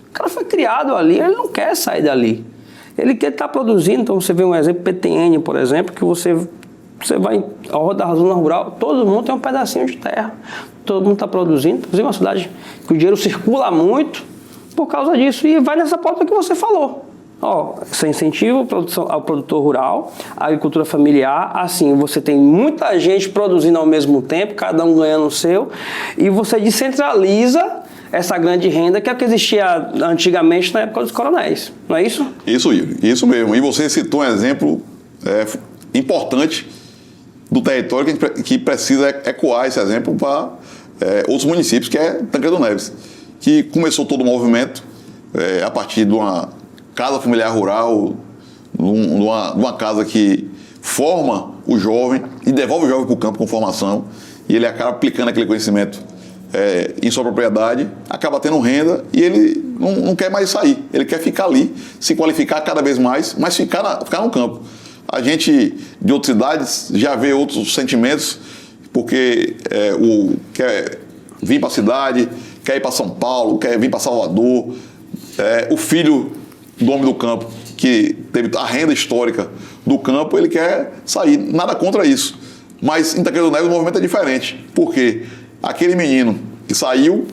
O cara foi criado ali, ele não quer sair dali. Ele quer estar produzindo. Então você vê um exemplo, PTN, por exemplo, que você vai ao redor da zona rural, todo mundo tem um pedacinho de terra, todo mundo está produzindo, inclusive uma cidade que o dinheiro circula muito por causa disso, e vai nessa pauta que você falou. Ó, você incentiva ao produtor rural, a agricultura familiar, assim, você tem muita gente produzindo ao mesmo tempo, cada um ganhando o seu, e você descentraliza essa grande renda que é o que existia antigamente na época dos coronéis, não é isso? Isso mesmo. E você citou um exemplo importante do território que precisa ecoar esse exemplo para outros municípios, que é Tancredo Neves, que começou todo o movimento a partir de uma casa familiar rural, uma casa que forma o jovem e devolve o jovem para o campo com formação, e ele acaba aplicando aquele conhecimento em sua propriedade, acaba tendo renda e ele não quer mais sair, ele quer ficar ali, se qualificar cada vez mais, mas ficar no campo. A gente, de outras cidades, já vê outros sentimentos, porque quer vir para a cidade, quer ir para São Paulo, quer vir para Salvador. O filho do homem do campo, que teve a renda histórica do campo, ele quer sair. Nada contra isso. Mas em Tancredo Neves o movimento é diferente, porque aquele menino que saiu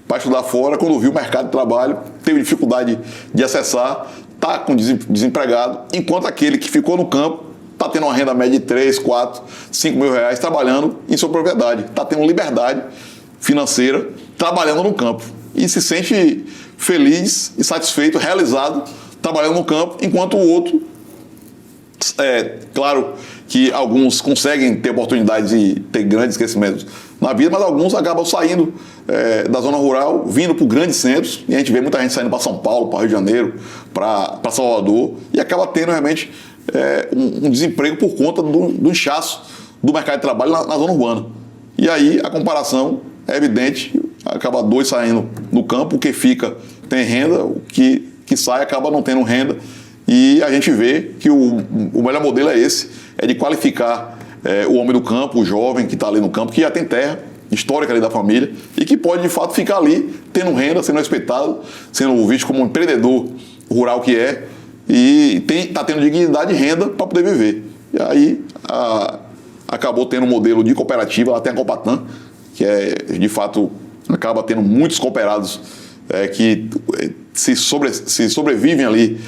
para estudar fora, quando viu o mercado de trabalho, teve dificuldade de acessar, está desempregado, enquanto aquele que ficou no campo está tendo uma renda média de 3, 4, 5 mil reais trabalhando em sua propriedade, está tendo liberdade financeira trabalhando no campo e se sente feliz e satisfeito, realizado, trabalhando no campo, enquanto o outro, claro que alguns conseguem ter oportunidades e ter grandes crescimentos na vida, mas alguns acabam saindo da zona rural, vindo para os grandes centros, e a gente vê muita gente saindo para São Paulo, para Rio de Janeiro, para Salvador, e acaba tendo realmente um desemprego por conta do inchaço do mercado de trabalho na zona urbana. E aí a comparação é evidente, acaba dois saindo no campo, o que fica tem renda, o que sai acaba não tendo renda, e a gente vê que o melhor modelo é esse, é de qualificar o homem do campo, o jovem que está ali no campo, que já tem terra histórica ali da família e que pode de fato ficar ali tendo renda, sendo respeitado, sendo visto como um empreendedor rural que é, e está tendo dignidade e renda para poder viver. E aí acabou tendo um modelo de cooperativa, ela tem a Copatan, que de fato acaba tendo muitos cooperados que se sobrevivem ali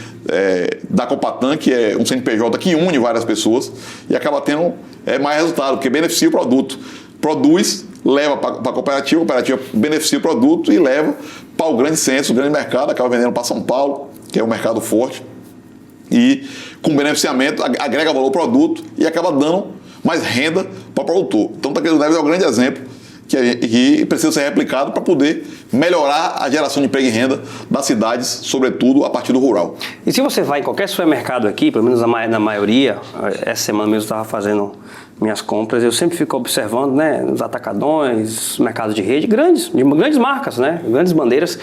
da Copatan, que é um CNPJ que une várias pessoas, e acaba tendo mais resultado, porque beneficia o produto. Produz, leva para a cooperativa beneficia o produto e leva para o grande centro, o grande mercado, acaba vendendo para São Paulo, que é um mercado forte, e com beneficiamento agrega valor ao produto e acaba dando mais renda para o produtor. Então, Tancredo Neves é um grande exemplo que precisa ser replicado para poder melhorar a geração de emprego e renda das cidades, sobretudo a partir do rural. E se você vai em qualquer supermercado aqui, pelo menos na maioria, essa semana mesmo eu estava fazendo minhas compras, eu sempre fico observando, né, nos atacadões, mercados de rede, grandes marcas, né, grandes bandeiras,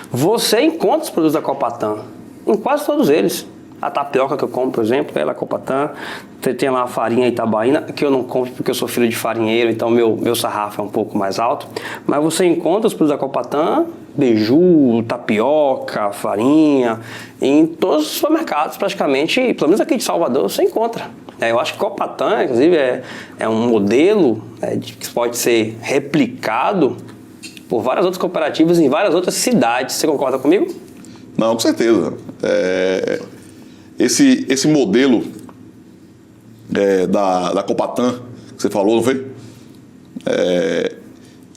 você encontra os produtos da Copatan, em quase todos eles. A tapioca que eu compro, por exemplo, ela é Copatan. Tem lá a farinha Itabaína, que eu não compro porque eu sou filho de farinheiro, então meu sarrafo é um pouco mais alto. Mas você encontra os produtos da Copatan, beiju, tapioca, farinha, em todos os supermercados praticamente, pelo menos aqui de Salvador, você encontra. Eu acho que Copatan, inclusive, é um modelo que pode ser replicado por várias outras cooperativas em várias outras cidades. Você concorda comigo? Não, com certeza. Esse modelo da Copatan, que você falou, não foi?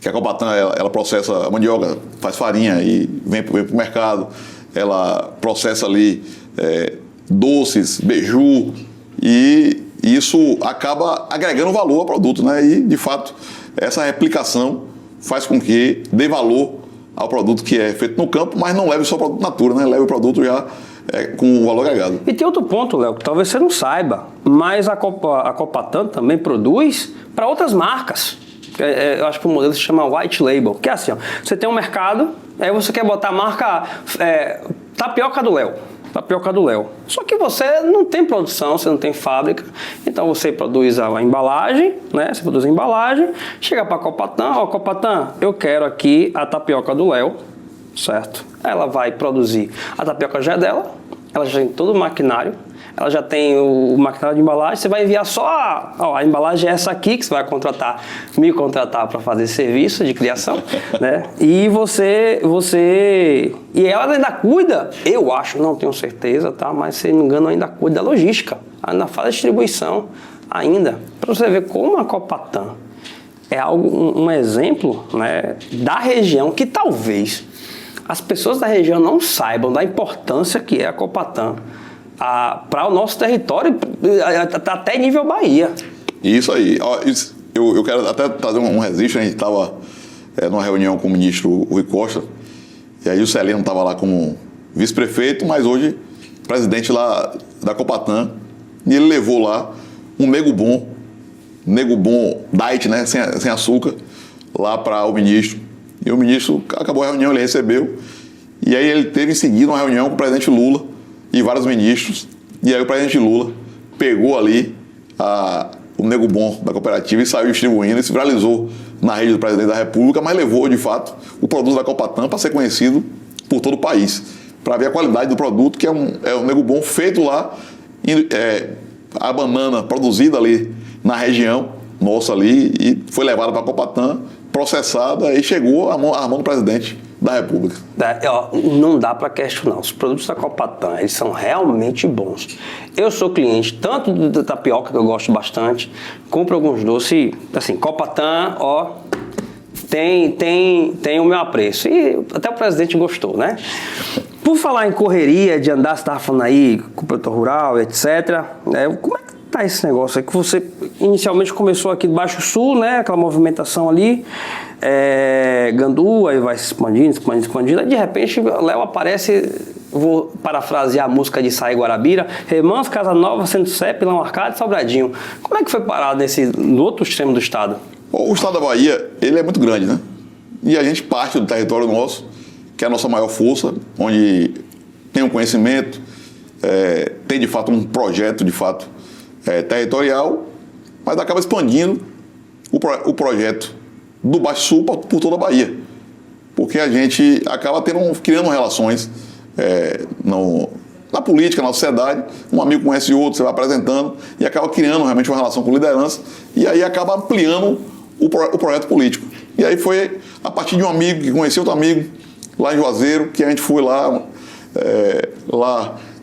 Que a Copatan ela processa a mandioca, faz farinha e vem para o mercado, ela processa ali doces, beiju, e isso acaba agregando valor ao produto, né? E, de fato, essa replicação faz com que dê valor ao produto que é feito no campo, mas não leve só o produto natura, né? Leve o produto já com valor agregado. E tem outro ponto, Léo, que talvez você não saiba, mas a Copatan também produz para outras marcas. Eu acho que o modelo se chama White Label, que é assim, ó, você tem um mercado, aí você quer botar a marca Tapioca do Léo. Tapioca do Léo. Só que você não tem produção, você não tem fábrica, então você produz a embalagem, né? Você produz a embalagem, chega para a Copatan, ó, Copatan, eu quero aqui a tapioca do Léo, certo? Ela vai produzir, a tapioca já é dela, ela já tem todo o maquinário, ela já tem o maquinário de embalagem, você vai enviar só a embalagem é essa aqui, que você vai me contratar para fazer serviço de criação, né? E e ela ainda cuida, eu acho, não tenho certeza, tá? Mas se não me engano ainda cuida da logística, ainda faz a distribuição ainda, para você ver como a Copatan é um exemplo, né, da região que talvez as pessoas da região não saibam da importância que é a Copatan para o nosso território, até nível Bahia. Isso aí. Eu quero até trazer um registro. A gente estava numa reunião com o ministro Rui Costa, e aí o Celino estava lá como vice-prefeito, mas hoje presidente lá da Copatan, e ele levou lá um nego bom diet, né, sem açúcar, lá para o ministro. E o ministro acabou a reunião, ele recebeu, e aí ele teve em seguida uma reunião com o presidente Lula e vários ministros, e aí o presidente Lula pegou ali o nego bom da cooperativa e saiu distribuindo, e se viralizou na rede do presidente da República, mas levou, de fato, o produto da Copatan para ser conhecido por todo o país, para ver a qualidade do produto, que é um nego bom feito lá, a banana produzida ali na região nossa ali, e foi levada para a Copatan, processada, e chegou à mão do presidente da República. Não dá para questionar. Os produtos da Copatan, eles são realmente bons. Eu sou cliente tanto da tapioca, que eu gosto bastante, compro alguns doces, assim, Copatan, tem o meu apreço. E até o presidente gostou, né? Por falar em correria, de andar, você estava falando aí, com o produtor rural, etc., como é que tá esse negócio aí? Que você inicialmente começou aqui do Baixo Sul, né? Aquela movimentação ali, Gandu, aí vai se expandindo. Aí de repente, Léo aparece, vou parafrasear a música de Saí Guarabira, Remans, Casa Nova, Centro CEP, Pilão Arcade, Sobradinho. Como é que foi parar no outro extremo do estado? O estado da Bahia, ele é muito grande, né? E a gente parte do território nosso, que é a nossa maior força, onde tem um conhecimento, tem de fato um projeto, de fato, territorial, mas acaba expandindo o projeto do Baixo Sul por toda a Bahia. Porque a gente acaba criando relações na política, na sociedade, um amigo conhece outro, você vai apresentando, e acaba criando realmente uma relação com liderança, e aí acaba ampliando o projeto político. E aí foi a partir de um amigo que conhecia outro amigo, lá em Juazeiro, que a gente foi lá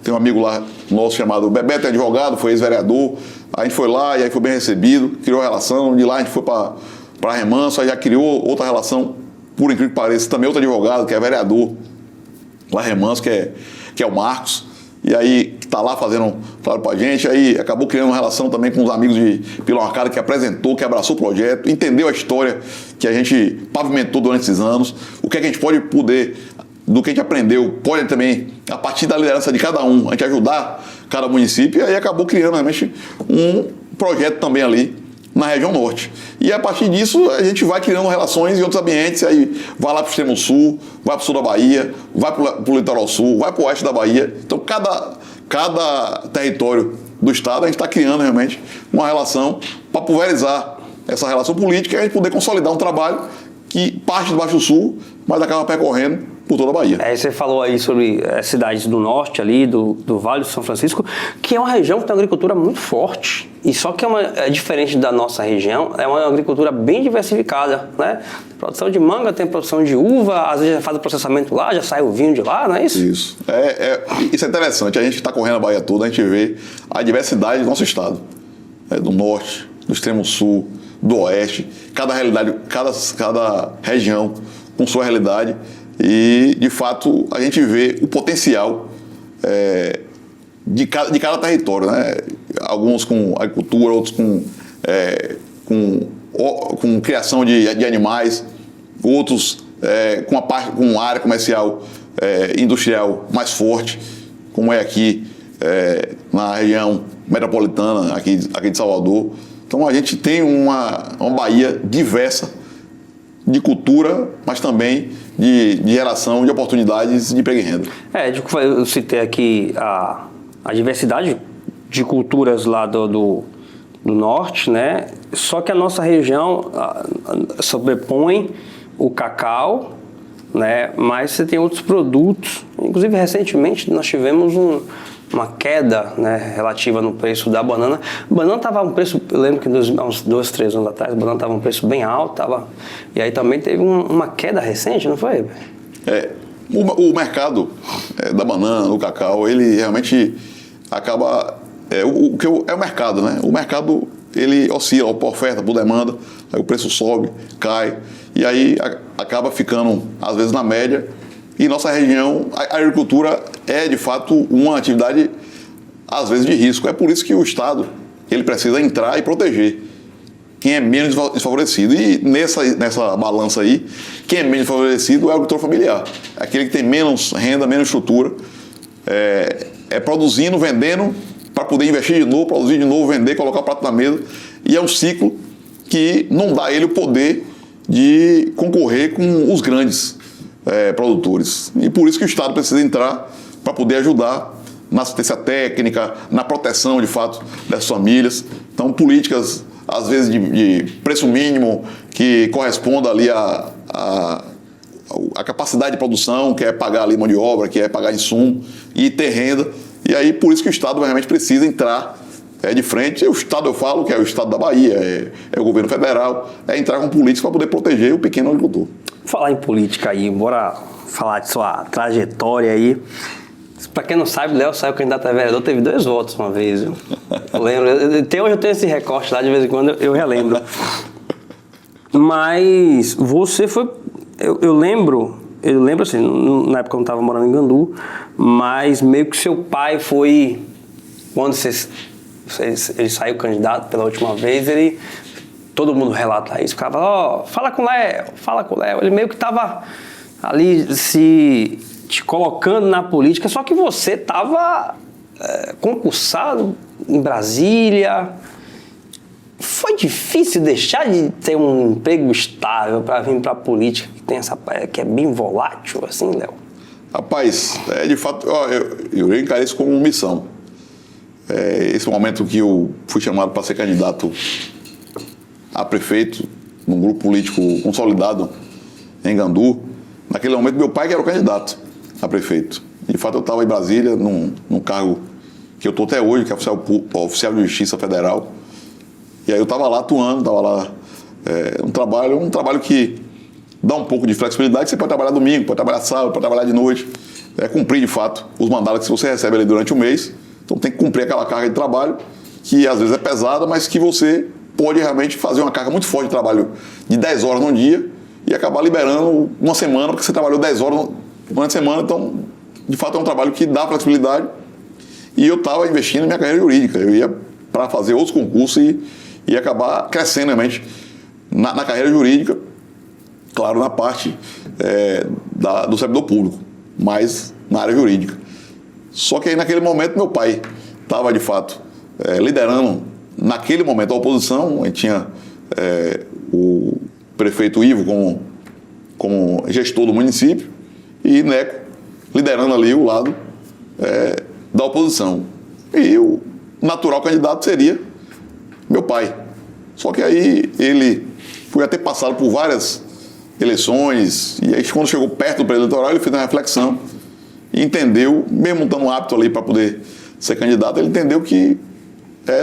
tem um amigo lá nosso chamado Bebeto, é advogado, foi ex-vereador, a gente foi lá e aí foi bem recebido, criou a relação, de lá a gente foi para Remanso, aí já criou outra relação, por incrível que pareça, também outro advogado, que é vereador lá em Remanso, que é o Marcos, e aí está lá fazendo trabalho para a gente, aí acabou criando uma relação também com os amigos de Pilão Arcade, que apresentou, que abraçou o projeto, entendeu a história que a gente pavimentou durante esses anos, o que a gente pode do que a gente aprendeu, pode também, a partir da liderança de cada um, a gente ajudar cada município, e aí acabou criando realmente um projeto também ali na região norte. E a partir disso, a gente vai criando relações em outros ambientes, aí vai lá para o extremo sul, vai para o sul da Bahia, vai para o litoral sul, vai para o oeste da Bahia. Então, cada território do estado, a gente está criando realmente uma relação para pulverizar essa relação política e a gente poder consolidar um trabalho que parte do Baixo Sul, mas acaba percorrendo por toda a Bahia. Você falou aí sobre as cidades do norte ali, do Vale do São Francisco, que é uma região que tem uma agricultura muito forte. E só que é diferente da nossa região, é uma agricultura bem diversificada, né? Tem produção de manga, tem produção de uva, às vezes já faz o processamento lá, já sai o vinho de lá, não é isso? Isso. Isso é interessante. A gente está correndo a Bahia toda, a gente vê a diversidade do nosso estado. Do norte, do extremo sul, do oeste, cada realidade, cada região com sua realidade. E, de fato, a gente vê o potencial de cada território, né? Alguns com agricultura, outros com criação de animais, outros com área comercial, industrial mais forte, como é aqui na região metropolitana, aqui de Salvador. Então, a gente tem uma Bahia diversa de cultura, mas também de geração de oportunidades de emprego e renda. Eu citei aqui a diversidade de culturas lá do norte, né? Só que a nossa região sobrepõe o cacau, né? Mas você tem outros produtos. Inclusive, recentemente, nós tivemos uma queda, né, relativa no preço da banana. A banana estava um preço, eu lembro que há uns 2, 3 anos atrás, a banana estava um preço bem alto, e aí também teve uma queda recente, não foi? O mercado da banana, do cacau, ele realmente acaba... É o mercado, né? O mercado, ele oscila por oferta, por demanda, aí o preço sobe, cai, e aí acaba ficando, às vezes, na média. E nossa região, a agricultura é, de fato, uma atividade, às vezes, de risco. É por isso que o Estado, ele precisa entrar e proteger quem é menos desfavorecido. E nessa balança aí, quem é menos desfavorecido é o agricultor familiar. Aquele que tem menos renda, menos estrutura, produzindo, vendendo, para poder investir de novo, produzir de novo, vender, colocar o prato na mesa. E é um ciclo que não dá a ele o poder de concorrer com os grandes produtores. E por isso que o Estado precisa entrar para poder ajudar na assistência técnica, na proteção, de fato, dessas famílias. Então, políticas, às vezes, de preço mínimo, que corresponda ali a capacidade de produção, que é pagar ali mão de obra, que é pagar insumo e ter renda. E aí, por isso que o Estado realmente precisa entrar de frente. E o Estado, eu falo, que é o Estado da Bahia, é o governo federal, é entrar com políticas para poder proteger o pequeno agricultor. Falar em política aí, bora falar de sua trajetória aí. Para quem não sabe, Léo saiu candidato a vereador, teve 2 votos uma vez, viu? Eu lembro, até hoje eu tenho esse recorte lá, de vez em quando eu relembro. Mas você foi... Eu lembro assim, na época eu não estava morando em Gandu, mas meio que seu pai foi... Quando ele saiu candidato pela última vez, todo mundo relata isso, ficava, fala com o Léo. Ele meio que estava ali te colocando na política, só que você estava concursado em Brasília. Foi difícil deixar de ter um emprego estável para vir para a política, que é bem volátil, assim, Léo? Rapaz, de fato, eu encarei isso como missão. Esse momento que eu fui chamado para ser candidato a prefeito num grupo político consolidado em Gandu, naquele momento meu pai que era o candidato a prefeito. De fato, eu estava em Brasília, num cargo que eu estou até hoje, que é oficial de Justiça Federal. E aí eu estava lá atuando, um trabalho que dá um pouco de flexibilidade. Você pode trabalhar domingo, pode trabalhar sábado, pode trabalhar de noite, cumprir de fato os mandatos que você recebe ali durante o mês. Então tem que cumprir aquela carga de trabalho que às vezes é pesada, mas que você pode realmente fazer uma carga muito forte de trabalho de 10 horas num dia e acabar liberando uma semana, porque você trabalhou 10 horas durante a semana. Então, de fato, é um trabalho que dá flexibilidade. E eu estava investindo na minha carreira jurídica. Eu ia para fazer outros concursos e acabar crescendo realmente na carreira jurídica, claro, na parte do servidor público, mas na área jurídica. Só que aí, naquele momento, meu pai estava, de fato, liderando, naquele momento, a oposição. A gente tinha o prefeito Ivo como gestor do município e Neco liderando ali o lado da oposição. E o natural candidato seria meu pai. Só que aí ele foi ter passado por várias eleições e aí, quando chegou perto do período eleitoral, ele fez uma reflexão e entendeu, mesmo estando apto ali para poder ser candidato, ele entendeu que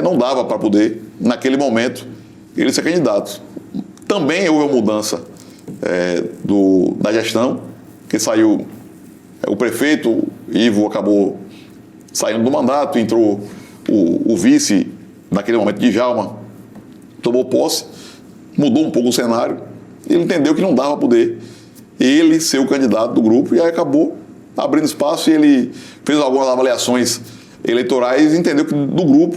não dava para poder, naquele momento, ele ser candidato. Também houve uma mudança da gestão, que saiu o prefeito Ivo, acabou saindo do mandato, entrou o vice, naquele momento, Djalma, tomou posse, mudou um pouco o cenário, ele entendeu que não dava para poder ele ser o candidato do grupo, e aí acabou abrindo espaço, e ele fez algumas avaliações eleitorais e entendeu que do grupo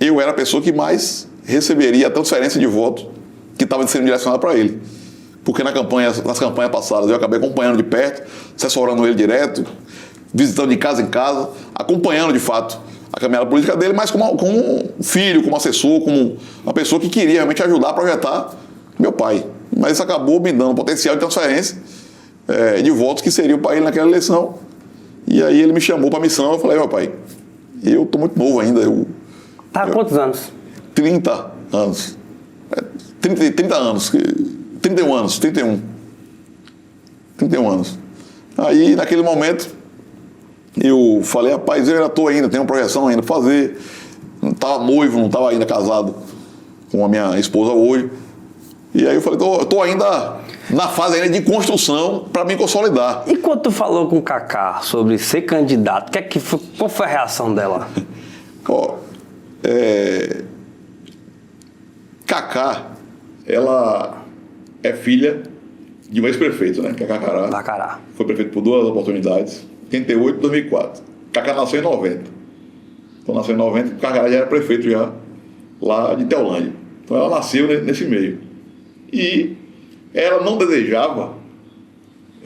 eu era a pessoa que mais receberia a transferência de voto que estava sendo direcionada para ele. Porque nas campanhas passadas eu acabei acompanhando de perto, assessorando ele direto, visitando de casa em casa, acompanhando de fato a caminhada política dele, mas como um filho, como assessor, como uma pessoa que queria realmente ajudar a projetar meu pai. Mas isso acabou me dando potencial de transferência de votos que seriam para ele naquela eleição. E aí ele me chamou para a missão. Eu falei, meu pai, eu estou muito novo ainda. Tá há quantos anos? 30 anos. 30 anos. 31 anos. 31 anos. Aí, naquele momento, eu falei, rapaz, eu ainda estou ainda, tenho uma projeção ainda para fazer. Não estava noivo, não estava ainda casado com a minha esposa hoje. E aí eu falei, estou ainda na fase ainda de construção para me consolidar. E quando tu falou com o Cacá sobre ser candidato, qual foi a reação dela? Cacá, ela é filha de um ex-prefeito, né? Cacá Cará. Bacará. Foi prefeito por 2 oportunidades, 88 e 2004. Cacá nasceu em 90. Então nasceu em 90, Cacá já era prefeito já lá de Teolândia. Então ela nasceu nesse meio. E ela não desejava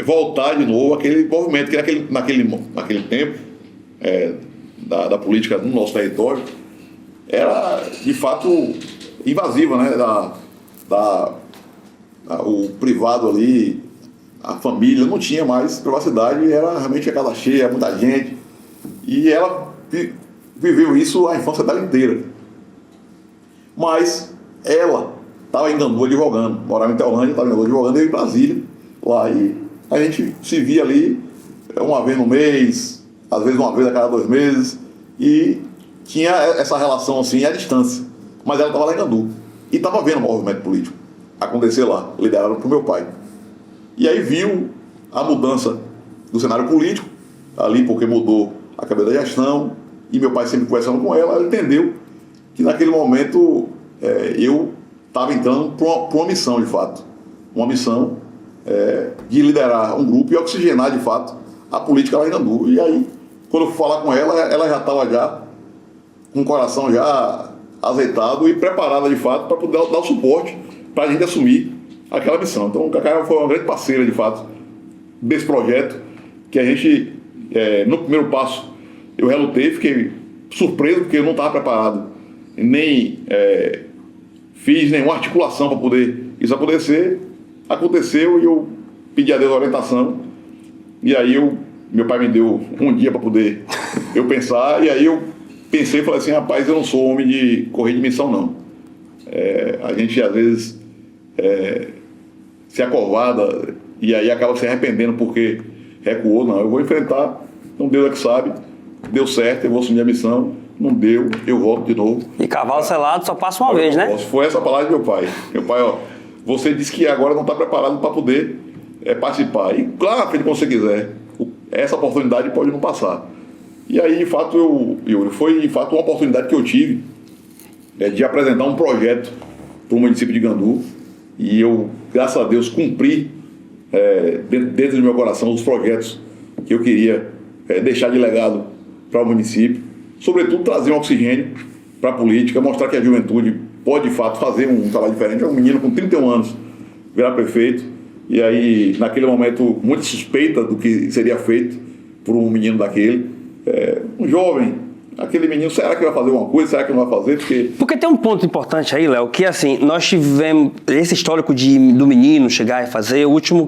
voltar de novo àquele movimento, que naquele tempo da política no nosso território era de fato invasiva, né? O privado ali, a família não tinha mais privacidade, era realmente a casa cheia, muita gente. E ela viveu isso a infância dela inteira. Mas ela estava em Gandu advogando, morava em Teolândia, estava em Gandu advogando, eu em Brasília, lá, e a gente se via ali uma vez no mês, às vezes uma vez a cada 2 meses, e tinha essa relação assim à distância. Mas ela estava lá em Gandu e estava vendo o movimento político acontecer lá, liderado por meu pai. E aí viu a mudança do cenário político, ali porque mudou a cabeça da gestão, e meu pai sempre conversando com ela entendeu que naquele momento eu estava entrando para uma missão, de fato. Uma missão de liderar um grupo e oxigenar, de fato, a política lá em Gandu. E aí, quando eu fui falar com ela, ela já estava já com o coração já azeitado e preparada, de fato, para poder dar o suporte para a gente assumir aquela missão. Então, o Cacá foi uma grande parceira, de fato, desse projeto, que a gente, no primeiro passo, eu relutei, fiquei surpreso, porque eu não estava preparado, nem fiz nenhuma articulação para poder isso acontecer. Aconteceu e eu pedi a Deus a orientação, e aí meu pai me deu um dia para poder eu pensar, e aí eu pensei e falei assim, rapaz, eu não sou homem de correr de missão, não. A gente, às vezes, se acovarda e aí acaba se arrependendo porque recuou. Não, eu vou enfrentar, então Deus é que sabe, deu certo, eu vou assumir a missão, não deu, eu volto de novo. E cavalo selado só passa uma vez, né? Foi essa palavra de meu pai. Meu pai, você disse que agora não está preparado para poder participar. E claro, feito como você quiser, essa oportunidade pode não passar. E aí, de fato, foi de fato uma oportunidade que eu tive de apresentar um projeto para o município de Gandu. E eu, graças a Deus, cumpri dentro do meu coração os projetos que eu queria deixar de legado para o município. Sobretudo, trazer um oxigênio para a política, mostrar que a juventude pode, de fato, fazer um trabalho diferente. É um menino com 31 anos virar prefeito. E aí, naquele momento, muita suspeita do que seria feito por um menino daquele. Um jovem, aquele menino, será que vai fazer alguma coisa? Será que não vai fazer? Porque tem um ponto importante aí, Léo, que assim, nós tivemos esse histórico do menino chegar e fazer, o último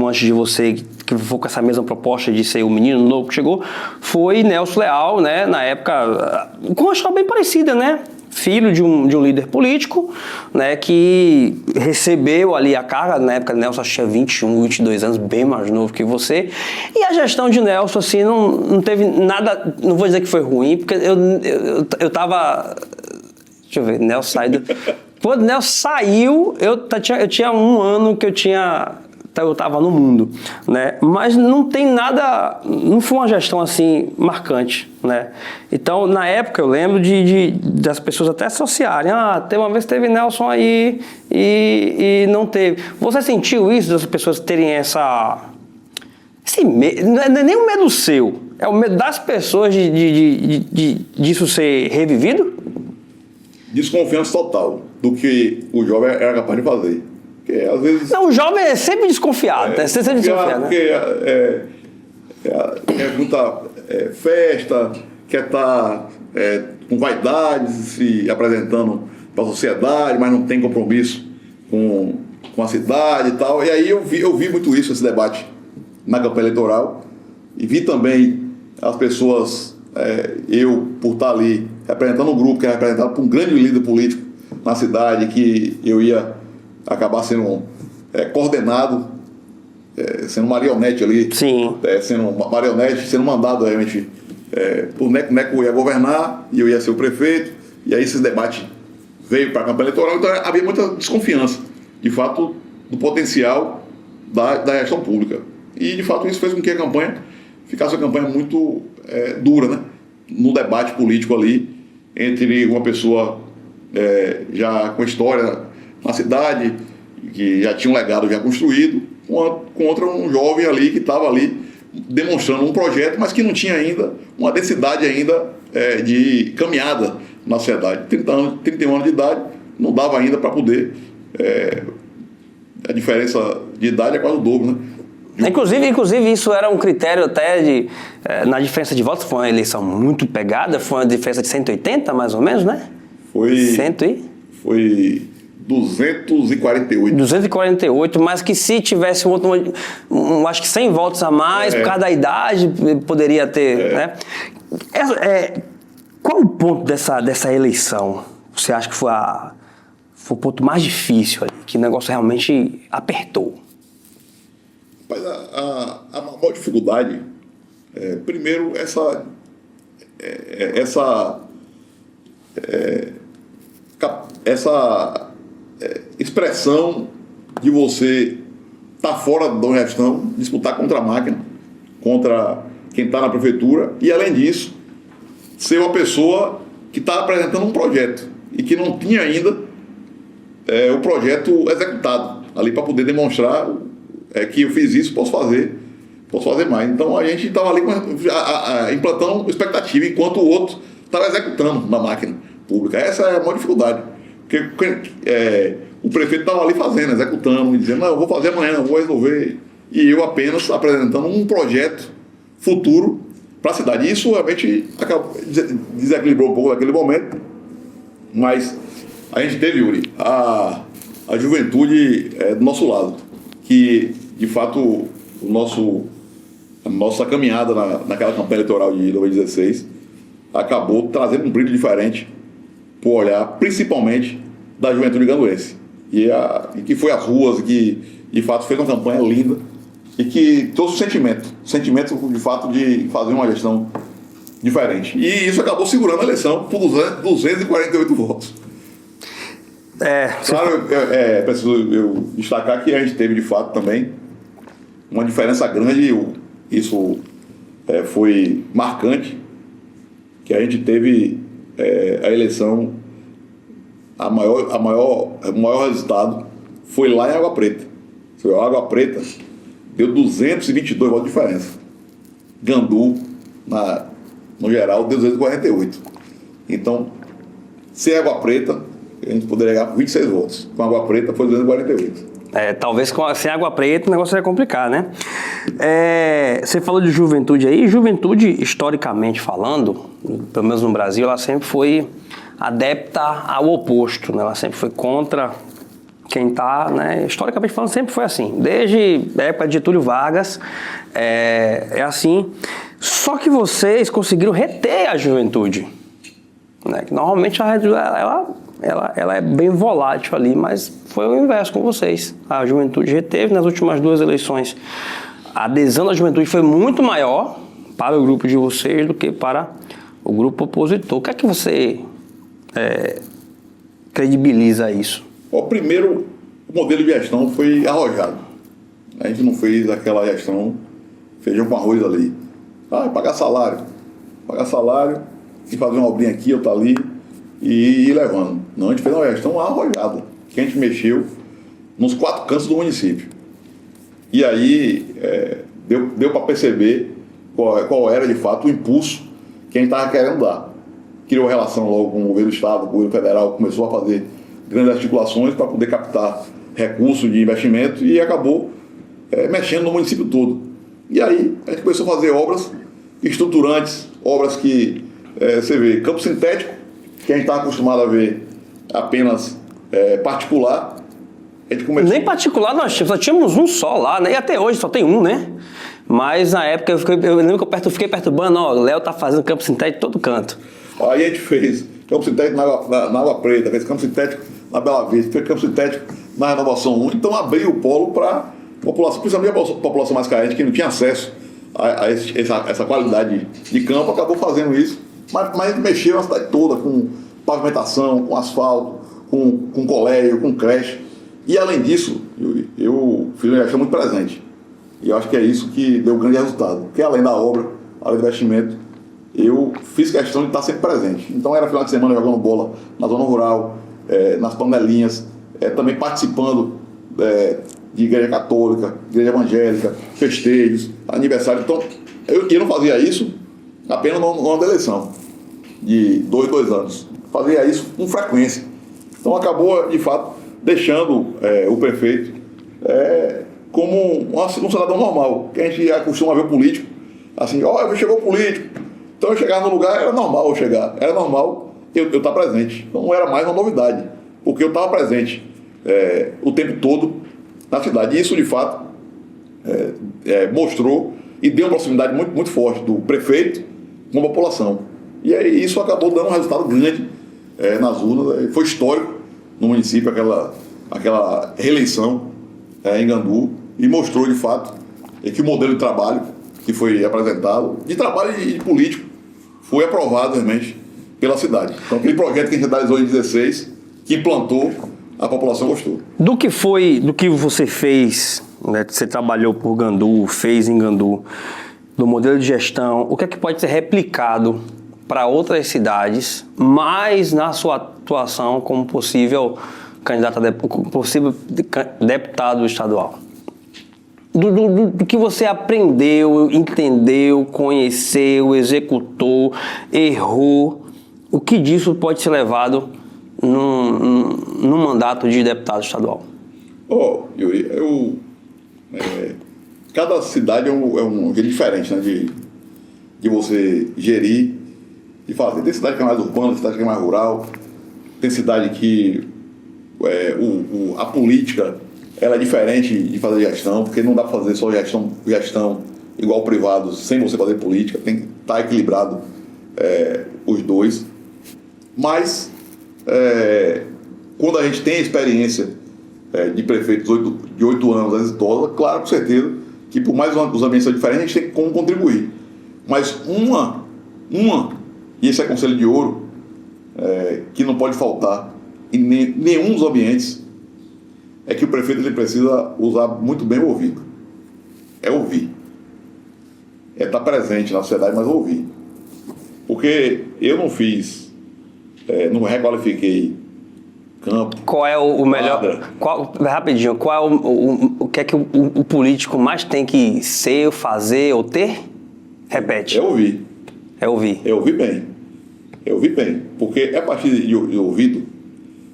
antes de você, que foi com essa mesma proposta de ser o menino novo que chegou, foi Nelson Leal, né, na época, com uma história bem parecida, né? Filho de um líder político, né, que recebeu ali a carga. Na época, Nelson tinha 21, 22 anos, bem mais novo que você. E a gestão de Nelson, assim, não teve nada, não vou dizer que foi ruim, porque eu tava... Deixa eu ver, Nelson saiu... Quando Nelson saiu, eu tinha 1 ano que eu estava no mundo, né? Mas não tem nada, não foi uma gestão assim marcante, né? Então, na época, eu lembro das pessoas até associarem, tem uma vez teve Nelson aí e não teve. Você sentiu isso, das pessoas terem esse medo? Não é nem o medo seu, é o medo das pessoas disso ser revivido? Desconfiança total do que o jovem era capaz de fazer. Porque, às vezes, não, o jovem é sempre desconfiado, né? Sempre desconfiado, porque quer muita festa, quer estar com vaidades, se apresentando para a sociedade, mas não tem compromisso com a cidade e tal. E aí eu vi muito isso, esse debate na campanha eleitoral, e vi também as pessoas, eu por estar ali representando um grupo que é representado por um grande líder político na cidade, que eu ia acabar sendo coordenado sendo marionete ali. Sim. Sendo marionete, sendo mandado realmente por Neco ia governar e eu ia ser o prefeito. E aí esses debates veio para a campanha eleitoral, então havia muita desconfiança, de fato, do potencial da gestão pública. E, de fato, isso fez com que a campanha ficasse uma campanha muito dura, né? No debate político ali, entre uma pessoa já com história na cidade, que já tinha um legado já construído, contra um jovem ali que estava ali demonstrando um projeto, mas que não tinha ainda uma densidade ainda de caminhada na sociedade. 31 anos de idade, não dava ainda para poder... a diferença de idade é quase o dobro, né? Inclusive, isso era um critério até na diferença de votos. Foi uma eleição muito pegada, foi uma diferença de 180, mais ou menos, né? Foi 248. 248, mas que se tivesse acho que 100 votos a mais, por causa da idade, poderia ter, né? Qual o ponto dessa eleição? Você acha que foi o ponto mais difícil ali, que o negócio realmente apertou? Mas a maior dificuldade, primeiro, essa expressão de você estar fora da gestão, disputar contra a máquina, contra quem está na prefeitura, e além disso, ser uma pessoa que está apresentando um projeto e que não tinha ainda o projeto executado ali para poder demonstrar que eu fiz isso, posso fazer mais. Então a gente estava ali implantando expectativa, enquanto o outro estava executando na máquina pública. Essa é a maior dificuldade, porque o prefeito estava ali fazendo, executando, dizendo, não, eu vou fazer amanhã, eu vou resolver, e eu apenas apresentando um projeto futuro para a cidade. Isso realmente desequilibrou um pouco naquele momento, mas a gente teve, Yuri, a juventude do nosso lado, que de fato a nossa caminhada naquela campanha eleitoral de 2016 acabou trazendo um brilho diferente para o olhar, principalmente da juventude ganduense, e que foi às ruas, que de fato fez uma campanha linda e que trouxe o sentimento de fato de fazer uma gestão diferente. E isso acabou segurando a eleição por 248 votos. Claro, preciso eu destacar que a gente teve de fato também uma diferença grande, isso foi marcante, que a gente teve a eleição, o maior resultado foi lá em Água Preta. Água Preta deu 222 votos de diferença. Gandu, no geral, deu 248. Então, sem Água Preta, a gente poderia ganhar por 26 votos. Com Água Preta foi 248. Talvez sem Água Preta o negócio ia complicar, né? Você falou de juventude aí. Juventude, historicamente falando, pelo menos no Brasil, ela sempre foi adepta ao oposto, né? Ela sempre foi contra quem está, né? Historicamente falando, sempre foi assim. Desde a época de Getúlio Vargas, é assim. Só que vocês conseguiram reter a juventude, né? Normalmente ela é bem volátil ali, mas foi o inverso com vocês. A juventude reteve nas últimas 2 eleições. A adesão da juventude foi muito maior para o grupo de vocês do que para o grupo opositor. O que é que você credibiliza isso? Primeiro, o modelo de gestão foi arrojado. A gente não fez aquela gestão feijão com arroz ali. Pagar salário e fazer uma obrinha aqui, outra ali, e ir levando. Não, a gente fez uma gestão arrojada, que a gente mexeu nos 4 cantos do município. E aí deu para perceber qual era de fato o impulso que a gente estava querendo dar. Criou relação logo com o governo do Estado, o governo federal, começou a fazer grandes articulações para poder captar recursos de investimento e acabou mexendo no município todo. E aí a gente começou a fazer obras estruturantes, obras que você vê, campo sintético, que a gente está acostumado a ver apenas particular. A gente começou... Nem particular nós só tínhamos um só lá, né? E até hoje só tem um, né? Mas na época eu lembro que eu fiquei perturbando, o Léo tá fazendo campo sintético em todo canto. Aí a gente fez campo sintético na Água Preta, fez campo sintético na Bela Vista, fez campo sintético na Renovação 1, então abriu o polo para população, principalmente a população mais carente, que não tinha acesso a essa qualidade de campo, acabou fazendo isso, mas mexeu na cidade toda, com pavimentação, com asfalto, com colégio, com creche. E além disso, eu fiz uma gestão muito presente. E eu acho que é isso que deu um grande resultado. Porque além da obra, além do investimento, eu fiz questão de estar sempre presente. Então era final de semana jogando bola na zona rural, nas panelinhas, também participando de igreja católica, igreja evangélica, festejos, aniversário. Então eu não fazia isso apenas no ano da eleição, de 2 anos. Fazia isso com frequência. Então acabou, de fato, deixando o prefeito como um cidadão normal, que a gente acostuma ver o político, assim, chegou o político. Então eu chegar no lugar, era normal eu chegar, era normal eu estar presente. Então não era mais uma novidade, porque eu estava presente o tempo todo na cidade. E isso, de fato, mostrou e deu uma proximidade muito, muito forte do prefeito com a população. E aí isso acabou dando um resultado grande nas urnas. Foi histórico no município aquela reeleição em Gandu, e mostrou, de fato, que o modelo de trabalho que foi apresentado, de trabalho e de político, foi aprovado realmente pela cidade. Então aquele projeto que a gente realizou em 2016, que implantou, a população gostou. Do que você fez, né, você trabalhou por Gandu, fez em Gandu, do modelo de gestão, o que é que pode ser replicado para outras cidades, mas na sua atuação como possível candidato possível deputado estadual? Do que você aprendeu, entendeu, conheceu, executou, errou, o que disso pode ser levado num mandato de deputado estadual? Cada cidade é um jeito diferente, né, de você gerir, de fazer. Tem cidade que é mais urbana, tem cidade que é mais rural, tem cidade que a política ela é diferente de fazer gestão, porque não dá para fazer só gestão igual ao privado sem você fazer política, tem que estar equilibrado os dois. Mas quando a gente tem a experiência de prefeito de 8 anos exitosa, claro, com certeza, que por mais os ambientes são diferentes, a gente tem como contribuir. Mas e esse é conselho de ouro, que não pode faltar em nenhum dos ambientes, é que o prefeito ele precisa usar muito bem o ouvido. Ouvir. Estar presente na sociedade, mas ouvir. Porque eu não fiz, não requalifiquei campo. Qual é o melhor? Rapidinho, qual é o que é que o político mais tem que ser, fazer ou ter? Repete. Ouvir. Ouvir. Ouvir bem. Porque é a partir de ouvido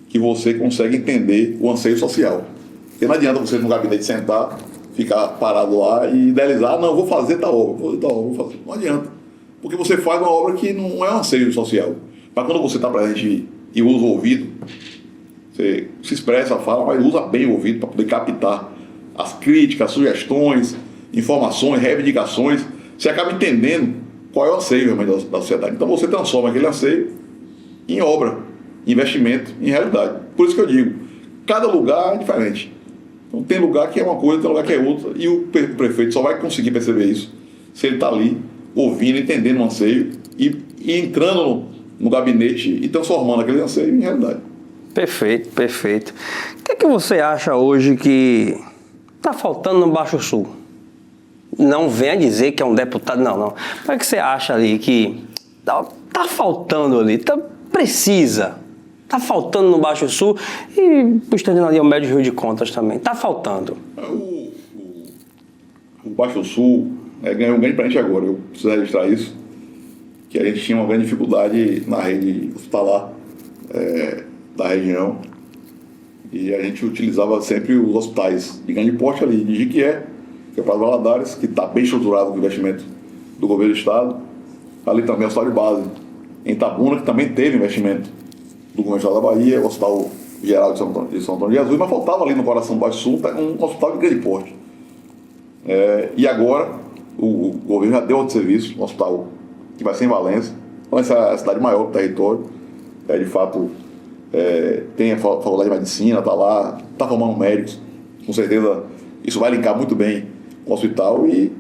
que você consegue entender o anseio social. Porque não adianta você no gabinete sentar, ficar parado lá e idealizar, não, vou fazer tal obra, vou fazer. Não adianta. Porque você faz uma obra que não é um anseio social. Mas quando você está presente e usa o ouvido, você se expressa, fala, mas usa bem o ouvido para poder captar as críticas, sugestões, informações, reivindicações. Você acaba entendendo qual é o anseio realmente da sociedade. Então você transforma aquele anseio em obra, investimento, em realidade. Por isso que eu digo, cada lugar é diferente. Então tem lugar que é uma coisa, tem lugar que é outra, e o prefeito só vai conseguir perceber isso se ele está ali, ouvindo, entendendo o anseio e entrando no gabinete e transformando aquele anseio em realidade. Perfeito. O que é que você acha hoje que está faltando no Baixo Sul? Não venha dizer que é um deputado, não. O que é que você acha ali que está faltando ali? Precisa. Está faltando no Baixo Sul e estendendo ali ao Médio Rio de Contas também. Está faltando. O Baixo Sul ganhou um grande presente agora. Eu preciso registrar isso, que a gente tinha uma grande dificuldade na rede hospitalar da região, e a gente utilizava sempre os hospitais de grande porte ali, de Jiquié, que é para Valadares, que está bem estruturado com o investimento do governo do estado. Ali também o hospital de base em Itabuna, que também teve investimento do governo do estado da Bahia, o Hospital Geral de São Antônio de Jesus, mas faltava ali no coração do Baixo Sul um hospital de grande porte. E agora o governo já deu outro serviço, um hospital que vai ser em Valença. Valença é a cidade maior do território, de fato tem a faculdade de medicina, está lá, está formando médicos, com certeza isso vai linkar muito bem com o hospital e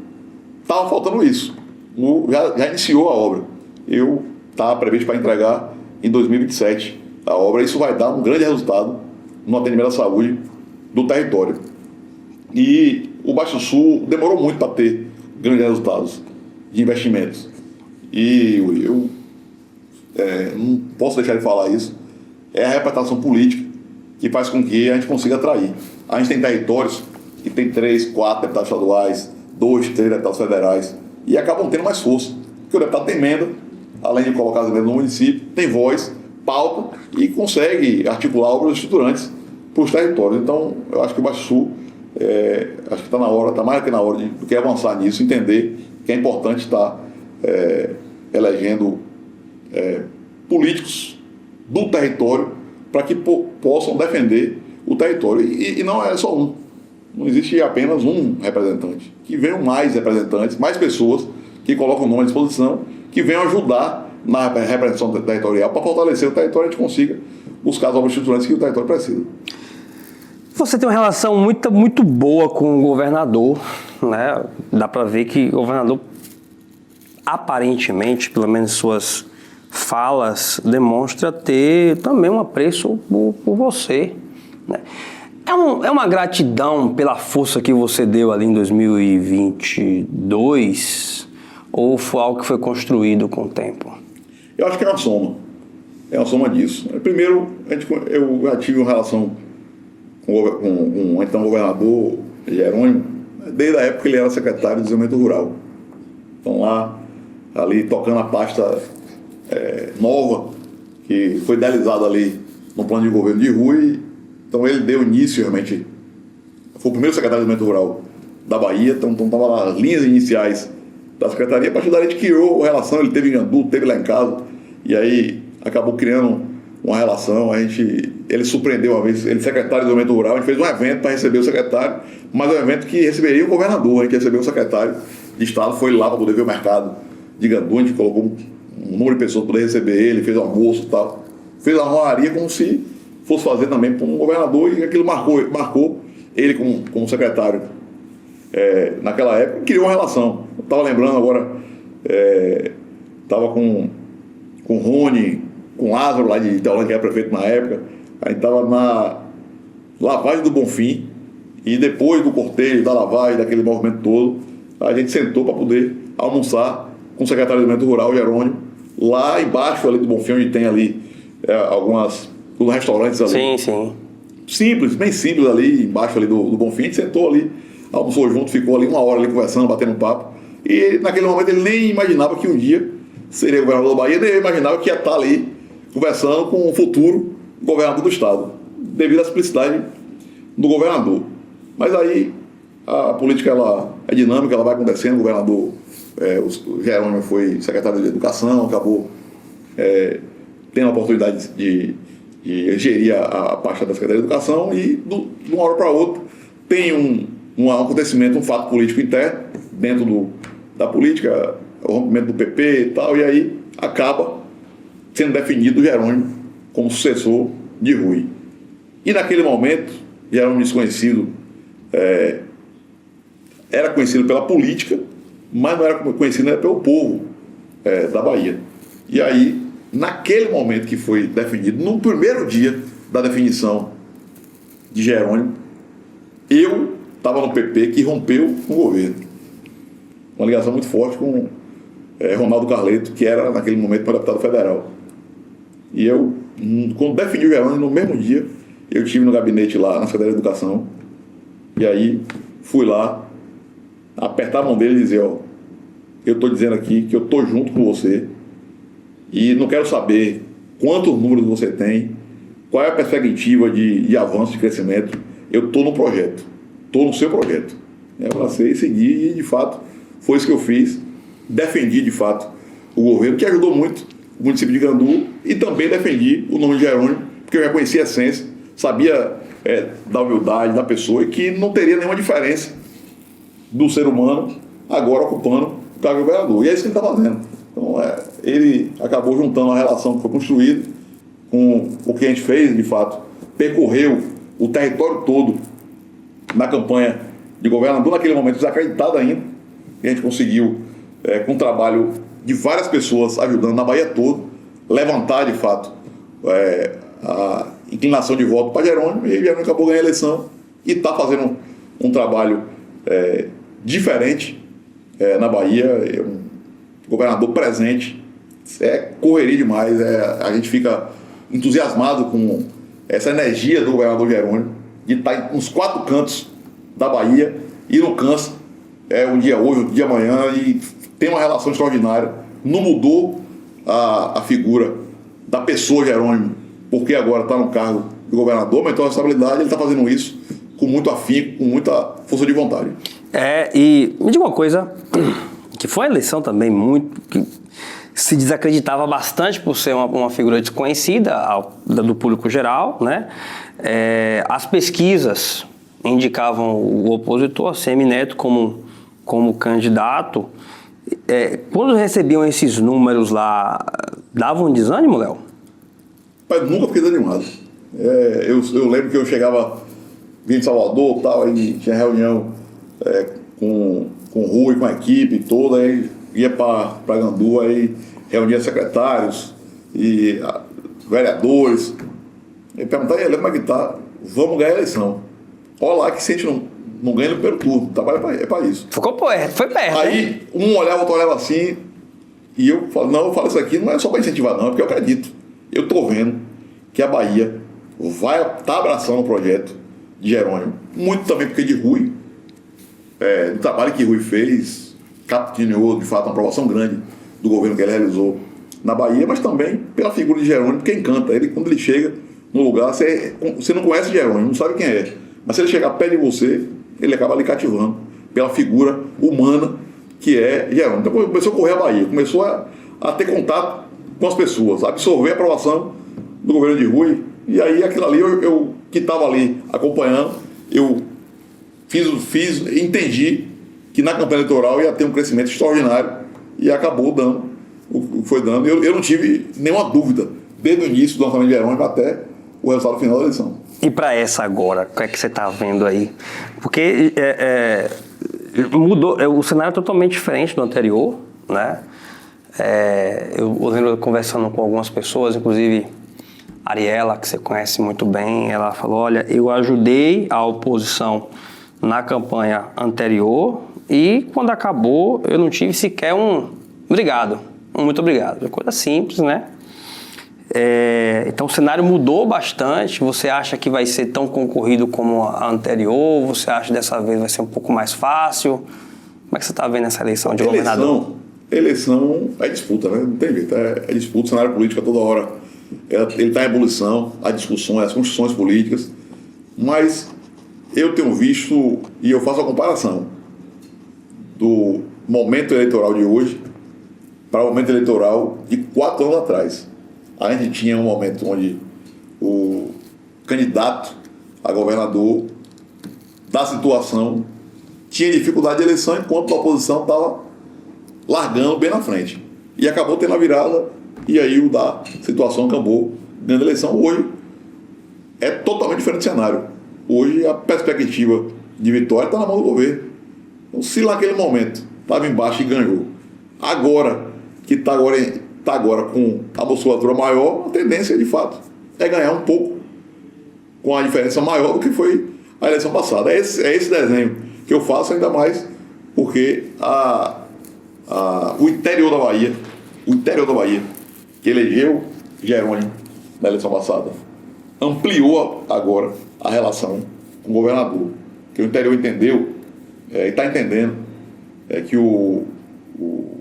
estava faltando isso. Já iniciou a obra. Eu estava previsto para entregar em 2027 a obra. Isso vai dar um grande resultado no atendimento à saúde do território. E o Baixo Sul demorou muito para ter grandes resultados de investimentos. E eu não posso deixar de falar isso. É a representação política que faz com que a gente consiga atrair. A gente tem territórios que tem 3, 4 deputados estaduais, 2, 3 deputados federais, e acabam tendo mais força. Porque o deputado tem emenda, além de colocar as emendas no município, tem voz, pauta e consegue articular obras estruturantes para os territórios. Então, eu acho que o Baixo Sul, acho que está na hora, está mais do que na hora do que avançar nisso, entender que é importante estar elegendo políticos do território para que possam defender o território. E não é só um. Não existe apenas um representante. Que venham mais representantes, mais pessoas que colocam o nome à disposição, que venham ajudar na representação territorial para fortalecer o território e a gente consiga buscar as obras estruturantes que o território precisa. Você tem uma relação muito boa com o governador, né? Dá para ver que o governador, aparentemente, pelo menos suas falas, demonstra ter também um apreço por você, né? É uma gratidão pela força que você deu ali em 2022 ou foi algo que foi construído com o tempo? Eu acho que é uma soma. É uma soma disso. Primeiro, eu já tive uma relação com o então governador Jerônimo, desde a época que ele era secretário de Desenvolvimento Rural. Então ali tocando a pasta nova, que foi idealizada ali no plano de governo de Rui. Então ele deu início realmente, foi o primeiro secretário de Desenvolvimento Rural da Bahia, então estava nas linhas iniciais da secretaria. A partir daí a gente criou uma relação, ele teve em Gandu, teve lá em casa, e aí acabou criando uma relação. Ele surpreendeu uma vez, ele secretário de Desenvolvimento Rural, a gente fez um evento para receber o secretário, mas um evento que receberia o governador, a gente recebeu o secretário de Estado, foi lá para poder ver o mercado de Gandu, a gente colocou um número de pessoas para poder receber ele, fez um almoço e tal, fez uma honraria como se fosse fazer também para um governador, e aquilo marcou ele como secretário naquela época, criou uma relação. Eu estava lembrando agora, estava com o Rony, com o Lázaro lá de Itaúna, que era prefeito na época. A gente estava na lavagem do Bonfim, e depois do cortejo, da lavagem, daquele movimento todo, a gente sentou para poder almoçar com o secretário de Desenvolvimento Rural, Jerônimo, lá embaixo ali do Bonfim, onde tem ali alguns restaurantes ali. Sim. Simples, bem simples ali, embaixo ali do Bonfim. A gente sentou ali, almoçou junto, ficou ali 1 hora ali conversando, batendo um papo. E naquele momento ele nem imaginava que um dia seria governador da Bahia, nem imaginava que ia estar ali conversando com o futuro governador do estado, devido à simplicidade do governador. Mas aí a política ela é dinâmica, ela vai acontecendo. O governador, o Jerônimo foi secretário de Educação, acabou tendo a oportunidade de gerir a pasta da Secretaria de Educação, e de uma hora para outra tem um acontecimento, um fato político interno dentro da política, o rompimento do PP e tal, e aí acaba sendo definido o Jerônimo como sucessor de Rui. E naquele momento, Jerônimo desconhecido, era conhecido pela política, mas não era conhecido pelo povo da Bahia. E aí, naquele momento que foi definido, no primeiro dia da definição de Jerônimo, eu estava no PP que rompeu com o governo. Uma ligação muito forte com Ronaldo Carleto, que era naquele momento meu deputado federal. E eu, quando defini o Jerônimo, no mesmo dia, eu estive no gabinete lá na Secretaria de Educação, e aí fui lá apertar a mão dele e dizer: eu estou dizendo aqui que eu estou junto com você, e não quero saber quantos números você tem, qual é a perspectiva de avanço, de crescimento. Eu estou no projeto, estou no seu projeto. Eu abracei e segui, e de fato foi isso que eu fiz. Defendi de fato o governo, que ajudou muito o município de Gandu, e também defendi o nome de Jerônimo, porque eu já conhecia a essência, sabia da humildade da pessoa, e que não teria nenhuma diferença do ser humano agora ocupando o cargo de governador. E é isso que ele está fazendo. Então, ele acabou juntando a relação que foi construída com o que a gente fez, de fato, percorreu o território todo na campanha de governador, naquele momento desacreditado ainda, e a gente conseguiu, com o trabalho de várias pessoas ajudando na Bahia toda, levantar de fato a inclinação de voto para Jerônimo, e Jerônimo acabou ganhando a eleição e está fazendo um trabalho diferente na Bahia, é um governador presente, correria demais, a gente fica entusiasmado com essa energia do governador Jerônimo, de estar nos 4 cantos da Bahia e não cansa, um dia hoje, outro dia amanhã, e tem uma relação extraordinária. Não mudou a figura da pessoa Jerônimo, porque agora está no cargo de governador, aumentou a responsabilidade, ele está fazendo isso com muito afinco, com muita força de vontade. E me diga uma coisa, que foi uma eleição também que se desacreditava bastante por ser uma figura desconhecida do público geral, né? As pesquisas indicavam o opositor, Semineto, como candidato. Quando recebiam esses números lá, dava um desânimo, Léo? Mas nunca fiquei desanimado. Eu lembro que eu vinha de Salvador, tal, aí tinha reunião com o Rui, com a equipe toda, aí ia para Gandu, aí reunia secretários e vereadores. E perguntava, como é que tá? Vamos ganhar a eleição. Olha lá que se a gente não ganha no primeiro turno, o trabalho é para isso. Foi perto. Aí um olhava, outro olhava assim, e eu falo, eu falo isso aqui não é só para incentivar não, é porque eu acredito. Eu estou vendo que a Bahia vai estar abraçando o projeto de Jerônimo, muito também porque de Rui, do trabalho que Rui fez, capitaneou de fato uma aprovação grande do governo que ele realizou na Bahia, mas também pela figura de Jerônimo, que encanta. Quando ele chega no lugar, você não conhece Jerônimo, não sabe quem é, mas se ele chegar perto de você, ele acaba lhe cativando pela figura humana que é Jerônimo. Então começou a correr a Bahia, começou a ter contato com as pessoas, absorver a aprovação do governo de Rui, e aí aquilo ali, eu que estava ali acompanhando, eu entendi que na campanha eleitoral ia ter um crescimento extraordinário e acabou dando o que foi dando. Eu não tive nenhuma dúvida, desde o início do lançamento de Jerônimo até o resultado final da eleição. E para essa agora, o que é que você está vendo aí? Porque mudou, o cenário é totalmente diferente do anterior, né? Eu lembro conversando com algumas pessoas, inclusive Ariela, que você conhece muito bem, ela falou, olha, eu ajudei a oposição na campanha anterior e quando acabou eu não tive sequer um muito obrigado. É coisa simples, né? Então o cenário mudou bastante. Você acha que vai ser tão concorrido como a anterior? Você acha que dessa vez vai ser um pouco mais fácil? Como é que você está vendo essa eleição de governador? Eleição é disputa, né? Não tem jeito, é disputa, o cenário político toda hora. Ele está em ebulição, há discussões, as construções políticas, mas eu tenho visto, e eu faço a comparação do momento eleitoral de hoje para o momento eleitoral de 4 anos atrás. A gente tinha um momento onde o candidato a governador da situação tinha dificuldade de eleição, enquanto a oposição estava largando bem na frente. E acabou tendo a virada, e aí o da situação acabou ganhando a eleição. Hoje é totalmente diferente o cenário. Hoje a perspectiva de vitória está na mão do governo. Então, se naquele momento estava embaixo e ganhou, agora que está agora com a musculatura maior, a tendência de fato é ganhar um pouco com a diferença maior do que foi a eleição passada. É esse desenho que eu faço, ainda mais porque o interior da Bahia, que elegeu Jerônimo na eleição passada, ampliou agora a relação com o governador, que o interior entendeu e está entendendo que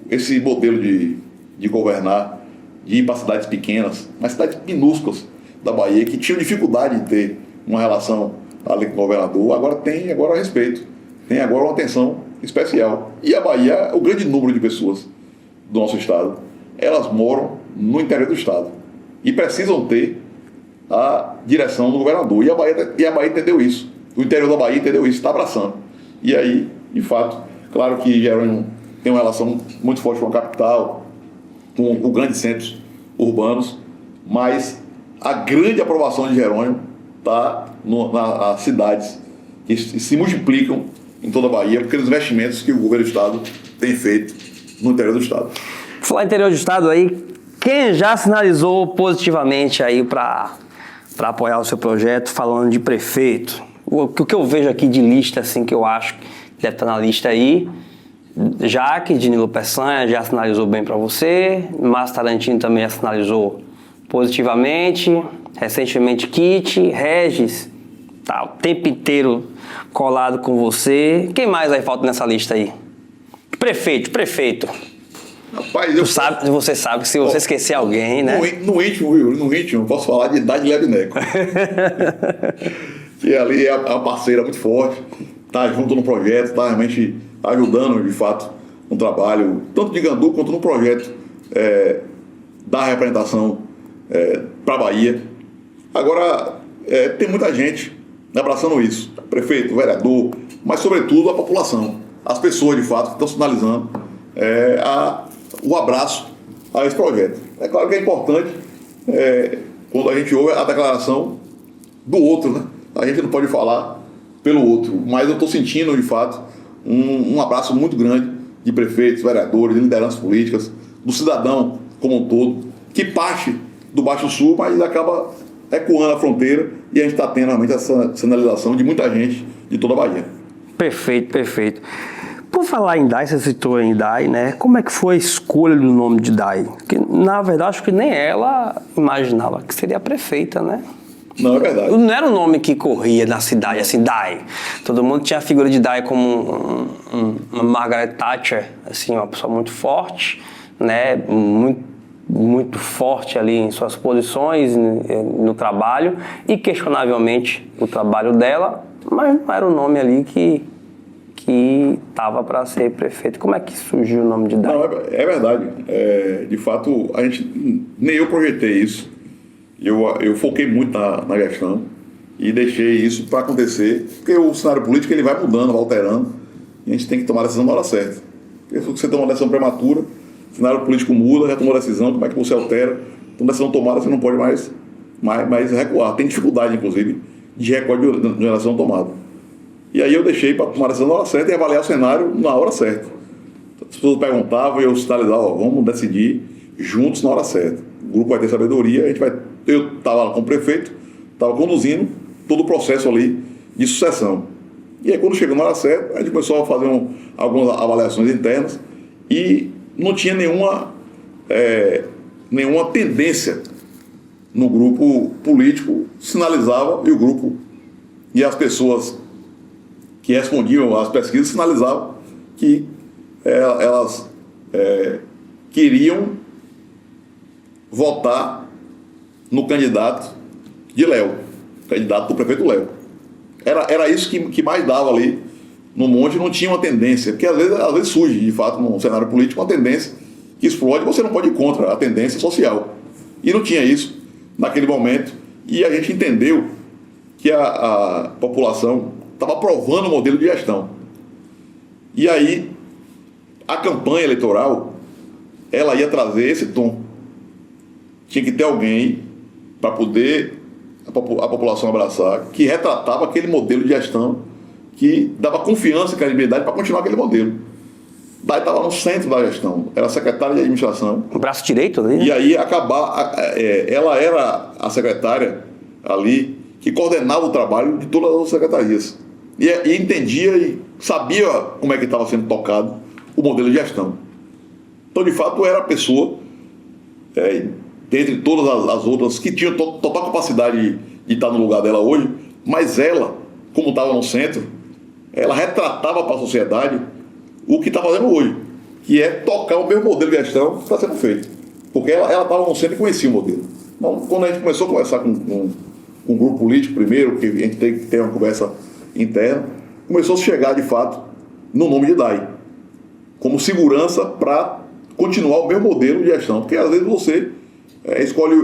esse modelo de governar, de ir para cidades pequenas, mas cidades minúsculas da Bahia, que tinham dificuldade de ter uma relação ali com o governador, agora tem respeito, tem agora uma atenção especial. E a Bahia, o grande número de pessoas do nosso estado, elas moram no interior do estado e precisam ter a direção do governador. E a Bahia entendeu isso. O interior da Bahia entendeu isso, está abraçando. E aí, de fato, claro que Jerônimo tem uma relação muito forte com a capital, com grandes centros urbanos, mas a grande aprovação de Jerônimo está nas cidades que se multiplicam em toda a Bahia, porque os investimentos que o governo do estado tem feito no interior do estado. Falar interior do estado aí, quem já sinalizou positivamente aí para apoiar o seu projeto, falando de prefeito? O que eu vejo aqui de lista, assim, que eu acho que deve estar na lista aí, Jaque, de Nilo Peçanha, já sinalizou bem para você, Márcio Tarantino também já sinalizou positivamente, recentemente Kit, Regis, tá o tempo inteiro colado com você. Quem mais aí falta nessa lista aí? Prefeito. Rapaz, Você sabe que se você esquecer alguém, né? No íntimo, eu posso falar de Idade Lebineco. Que ali é uma parceira muito forte, tá junto no projeto, tá realmente ajudando, de fato, no trabalho, tanto de Gandu quanto no projeto da representação para a Bahia. Agora, tem muita gente abraçando isso, prefeito, vereador, mas sobretudo a população, as pessoas, de fato, que estão sinalizando o abraço a esse projeto. É claro que é importante quando a gente ouve a declaração do outro, né? A gente não pode falar pelo outro, mas eu estou sentindo, de fato, um abraço muito grande de prefeitos, vereadores, de lideranças políticas, do cidadão como um todo, que parte do Baixo Sul, mas acaba ecoando a fronteira, e a gente está tendo realmente essa sinalização de muita gente de toda a Bahia. Perfeito. Por falar em DAI, você citou em DAI, né? Como é que foi a escolha do nome de DAI? Porque, na verdade, acho que nem ela imaginava que seria a prefeita, né? Não, é verdade. Não era um nome que corria na cidade, assim, DAI. Todo mundo tinha a figura de DAI como uma Margaret Thatcher, assim, uma pessoa muito forte, né? Muito forte ali em suas posições no trabalho, e questionavelmente o trabalho dela, mas não era o nome ali que estava para ser prefeito. Como é que surgiu o nome de DAI? Não, é verdade. De fato, nem eu projetei isso. Eu foquei muito na gestão e deixei isso para acontecer, porque o cenário político ele vai mudando, vai alterando, e a gente tem que tomar a decisão na hora certa. Porque se você toma uma decisão prematura, o cenário político muda, já tomou a decisão, como é que você altera? Então, decisão tomada, você não pode mais recuar. Tem dificuldade, inclusive, de recuar de uma decisão tomada. E aí eu deixei para tomar a decisão na hora certa e avaliar o cenário na hora certa. As pessoas perguntavam e eu sinalizava, vamos decidir juntos na hora certa. O grupo vai ter sabedoria, eu estava lá com o prefeito, estava conduzindo todo o processo ali de sucessão. E aí quando chegou na hora certa, a gente começou a fazer algumas avaliações internas e não tinha nenhuma tendência no grupo político, sinalizava, e o grupo e as pessoas que respondiam às pesquisas sinalizavam que elas queriam votar no candidato de Léo, candidato do prefeito Léo. Era isso que mais dava ali no monte, não tinha uma tendência, porque às vezes surge, de fato, no cenário político, uma tendência que explode, você não pode ir contra a tendência social. E não tinha isso naquele momento, e a gente entendeu que a população estava aprovando o modelo de gestão. E aí, a campanha eleitoral, ela ia trazer esse tom. Tinha que ter alguém para poder a população abraçar, que retratava aquele modelo de gestão, que dava confiança e credibilidade para continuar aquele modelo. Daí estava no centro da gestão, era secretária de administração. O braço direito ali, né? E aí ela era a secretária ali que coordenava o trabalho de todas as secretarias. E entendia e sabia como é que estava sendo tocado o modelo de gestão. Então, de fato, era a pessoa, dentre todas as outras, que tinha total capacidade de estar no lugar dela hoje, mas ela, como estava no centro, ela retratava para a sociedade o que está fazendo hoje, que é tocar o mesmo modelo de gestão que está sendo feito. Porque ela estava no centro e conhecia o modelo. Então, quando a gente começou a conversar com um grupo político primeiro, que a gente tem que ter uma conversa interna, começou a chegar, de fato, no nome de DAI, como segurança para continuar o mesmo modelo de gestão. Porque, às vezes, você escolhe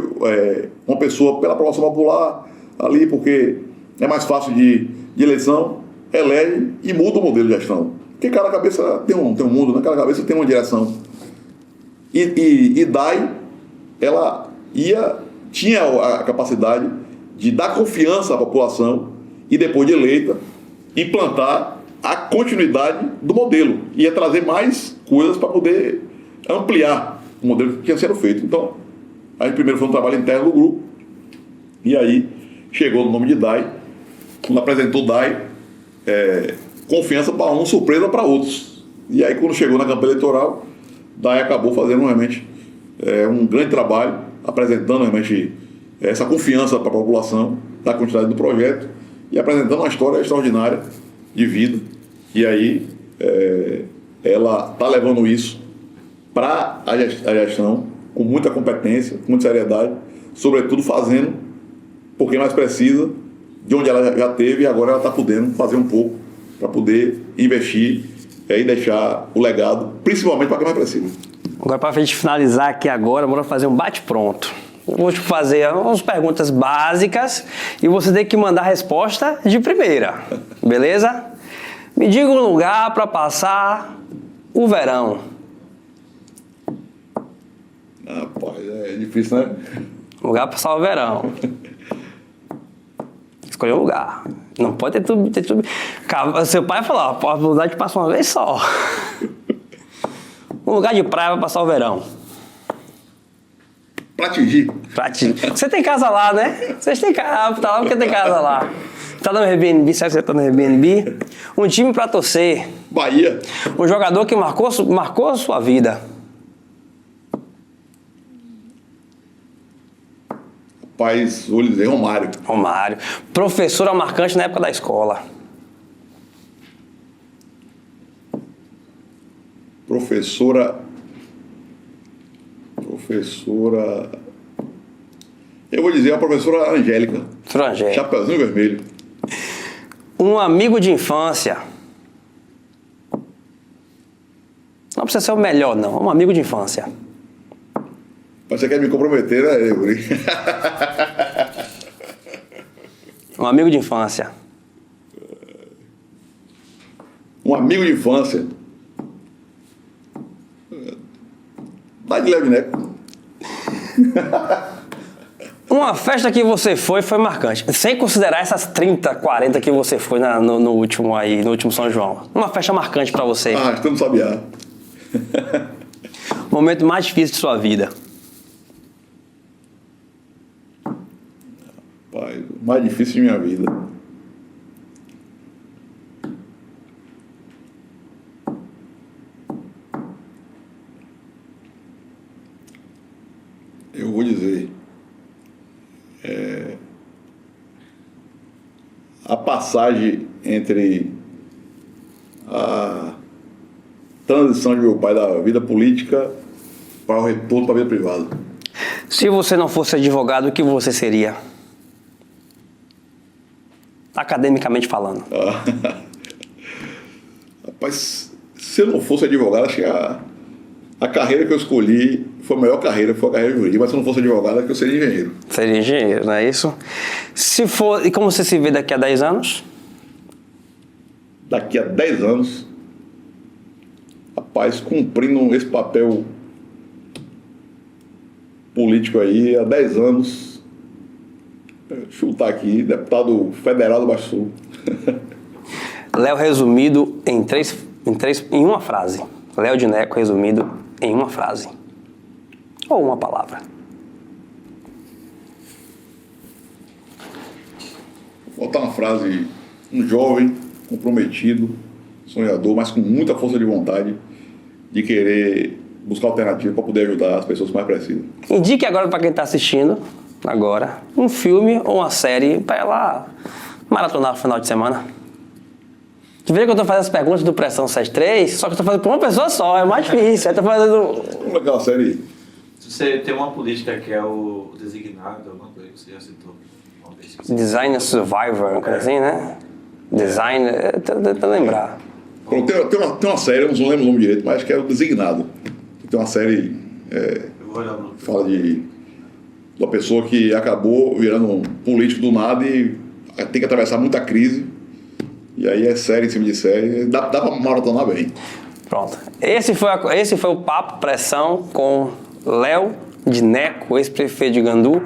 uma pessoa pela aprovação popular ali, porque é mais fácil de eleição, elege e muda o modelo de gestão. Porque cada cabeça tem um mundo, né? Cada cabeça tem uma direção. E DAI, ela tinha a capacidade de dar confiança à população e, depois de eleita, implantar a continuidade do modelo. Ia trazer mais coisas para poder ampliar o modelo que tinha sido feito. Então, a gente primeiro foi um trabalho interno do grupo, e aí chegou no nome de DAI. Quando apresentou o DAI, confiança para uns, surpresa para outros. E aí, quando chegou na campanha eleitoral, DAI acabou fazendo realmente um grande trabalho, apresentando realmente essa confiança para a população da continuidade do projeto e apresentando uma história extraordinária de vida. E aí, ela está levando isso para a gestão com muita competência, com muita seriedade, sobretudo fazendo por quem mais precisa, de onde ela já teve, e agora ela está podendo fazer um pouco para poder investir e deixar o legado, principalmente para quem mais precisa. Agora, para a gente finalizar aqui agora, bora fazer um bate-pronto. Eu vou te fazer umas perguntas básicas e você tem que mandar a resposta de primeira, beleza? Me diga um lugar para passar o verão. Rapaz, é difícil, né? Lugar para passar o verão. Escolher um lugar. Não pode ter tudo. Seu pai falou, a oportunidade passa uma vez só. Um lugar de praia para passar o verão. Platigi. Você tem casa lá, né? Vocês têm casa, tá lá porque tem casa lá. Tá no Airbnb, sabe que você tá no Airbnb? Um time para torcer. Bahia. Um jogador que marcou a sua vida. Rapaz, vou lhe dizer, Romário. Romário. Professora marcante na época da escola. Professora. Eu vou dizer a professora Angélica. Professora Angélica. Chapeuzinho vermelho. Um amigo de infância. Não precisa ser o melhor, não. Um amigo de infância. Você quer me comprometer, né, Yuri? Um amigo de infância. Um amigo de infância. Daguilherme Neco. Uma festa que você foi marcante. Sem considerar essas 30, 40 que você foi no último São João. Uma festa marcante pra você. Estamos Sabiá. O momento mais difícil de sua vida. Rapaz, o mais difícil de minha vida. Eu vou dizer, a passagem entre a transição de meu pai da vida política para o retorno para a vida privada. Se você não fosse advogado, o que você seria? Academicamente falando. Rapaz, se eu não fosse advogado, acho que a carreira que eu escolhi foi a melhor carreira, foi a carreira jurídica, mas se eu não fosse advogado, acho que eu seria engenheiro. Seria engenheiro, não é isso? Se for, e como você se vê daqui a 10 anos? Daqui a 10 anos, rapaz, cumprindo esse papel político aí, há 10 anos, chutar aqui, deputado federal do Baixo Sul. Léo resumido em uma frase. Léo de Neco resumido em uma frase. Ou uma palavra. Vou botar uma frase: um jovem, comprometido, sonhador, mas com muita força de vontade de querer buscar alternativas para poder ajudar as pessoas que mais precisam. Indique agora para quem está assistindo, agora, um filme ou uma série para ela maratonar no final de semana. Tu vê que eu estou fazendo as perguntas do Pressão 73, só que eu estou fazendo para uma pessoa só, é mais difícil. Eu tô fazendo... Aquela série. Você tem uma política que é o designado, alguma coisa que você já citou. Designer Survivor, uma coisa assim, né? Designer, tenta lembrar. Tem uma série, eu não lembro o nome direito, mas acho que é o Designado. Tem uma série fala de uma pessoa que acabou virando um político do nada e tem que atravessar muita crise. E aí é série em cima de série. Dá pra maratonar bem. Pronto. Esse foi o Papo Pressão com Léo de Neco, ex-prefeito de Gandu,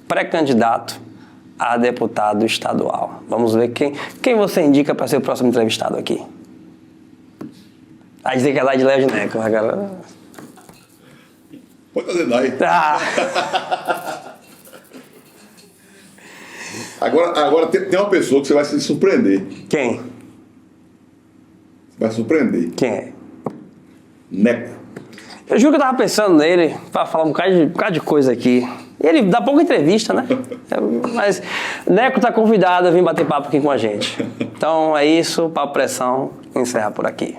pré-candidato a deputado estadual. Vamos ver quem você indica para ser o próximo entrevistado aqui. Aí dizer que é lá de Léo de Neco, né, cara? Pode fazer daí. Ah, Agora tem uma pessoa que você vai se surpreender. quem? Vai surpreender. Quem é? Neco. Eu juro que eu tava pensando nele pra falar um bocado de coisa aqui. E ele dá pouca entrevista, né? Mas Neco tá convidado a vir bater papo aqui com a gente. Então é isso, Papo Pressão encerra por aqui.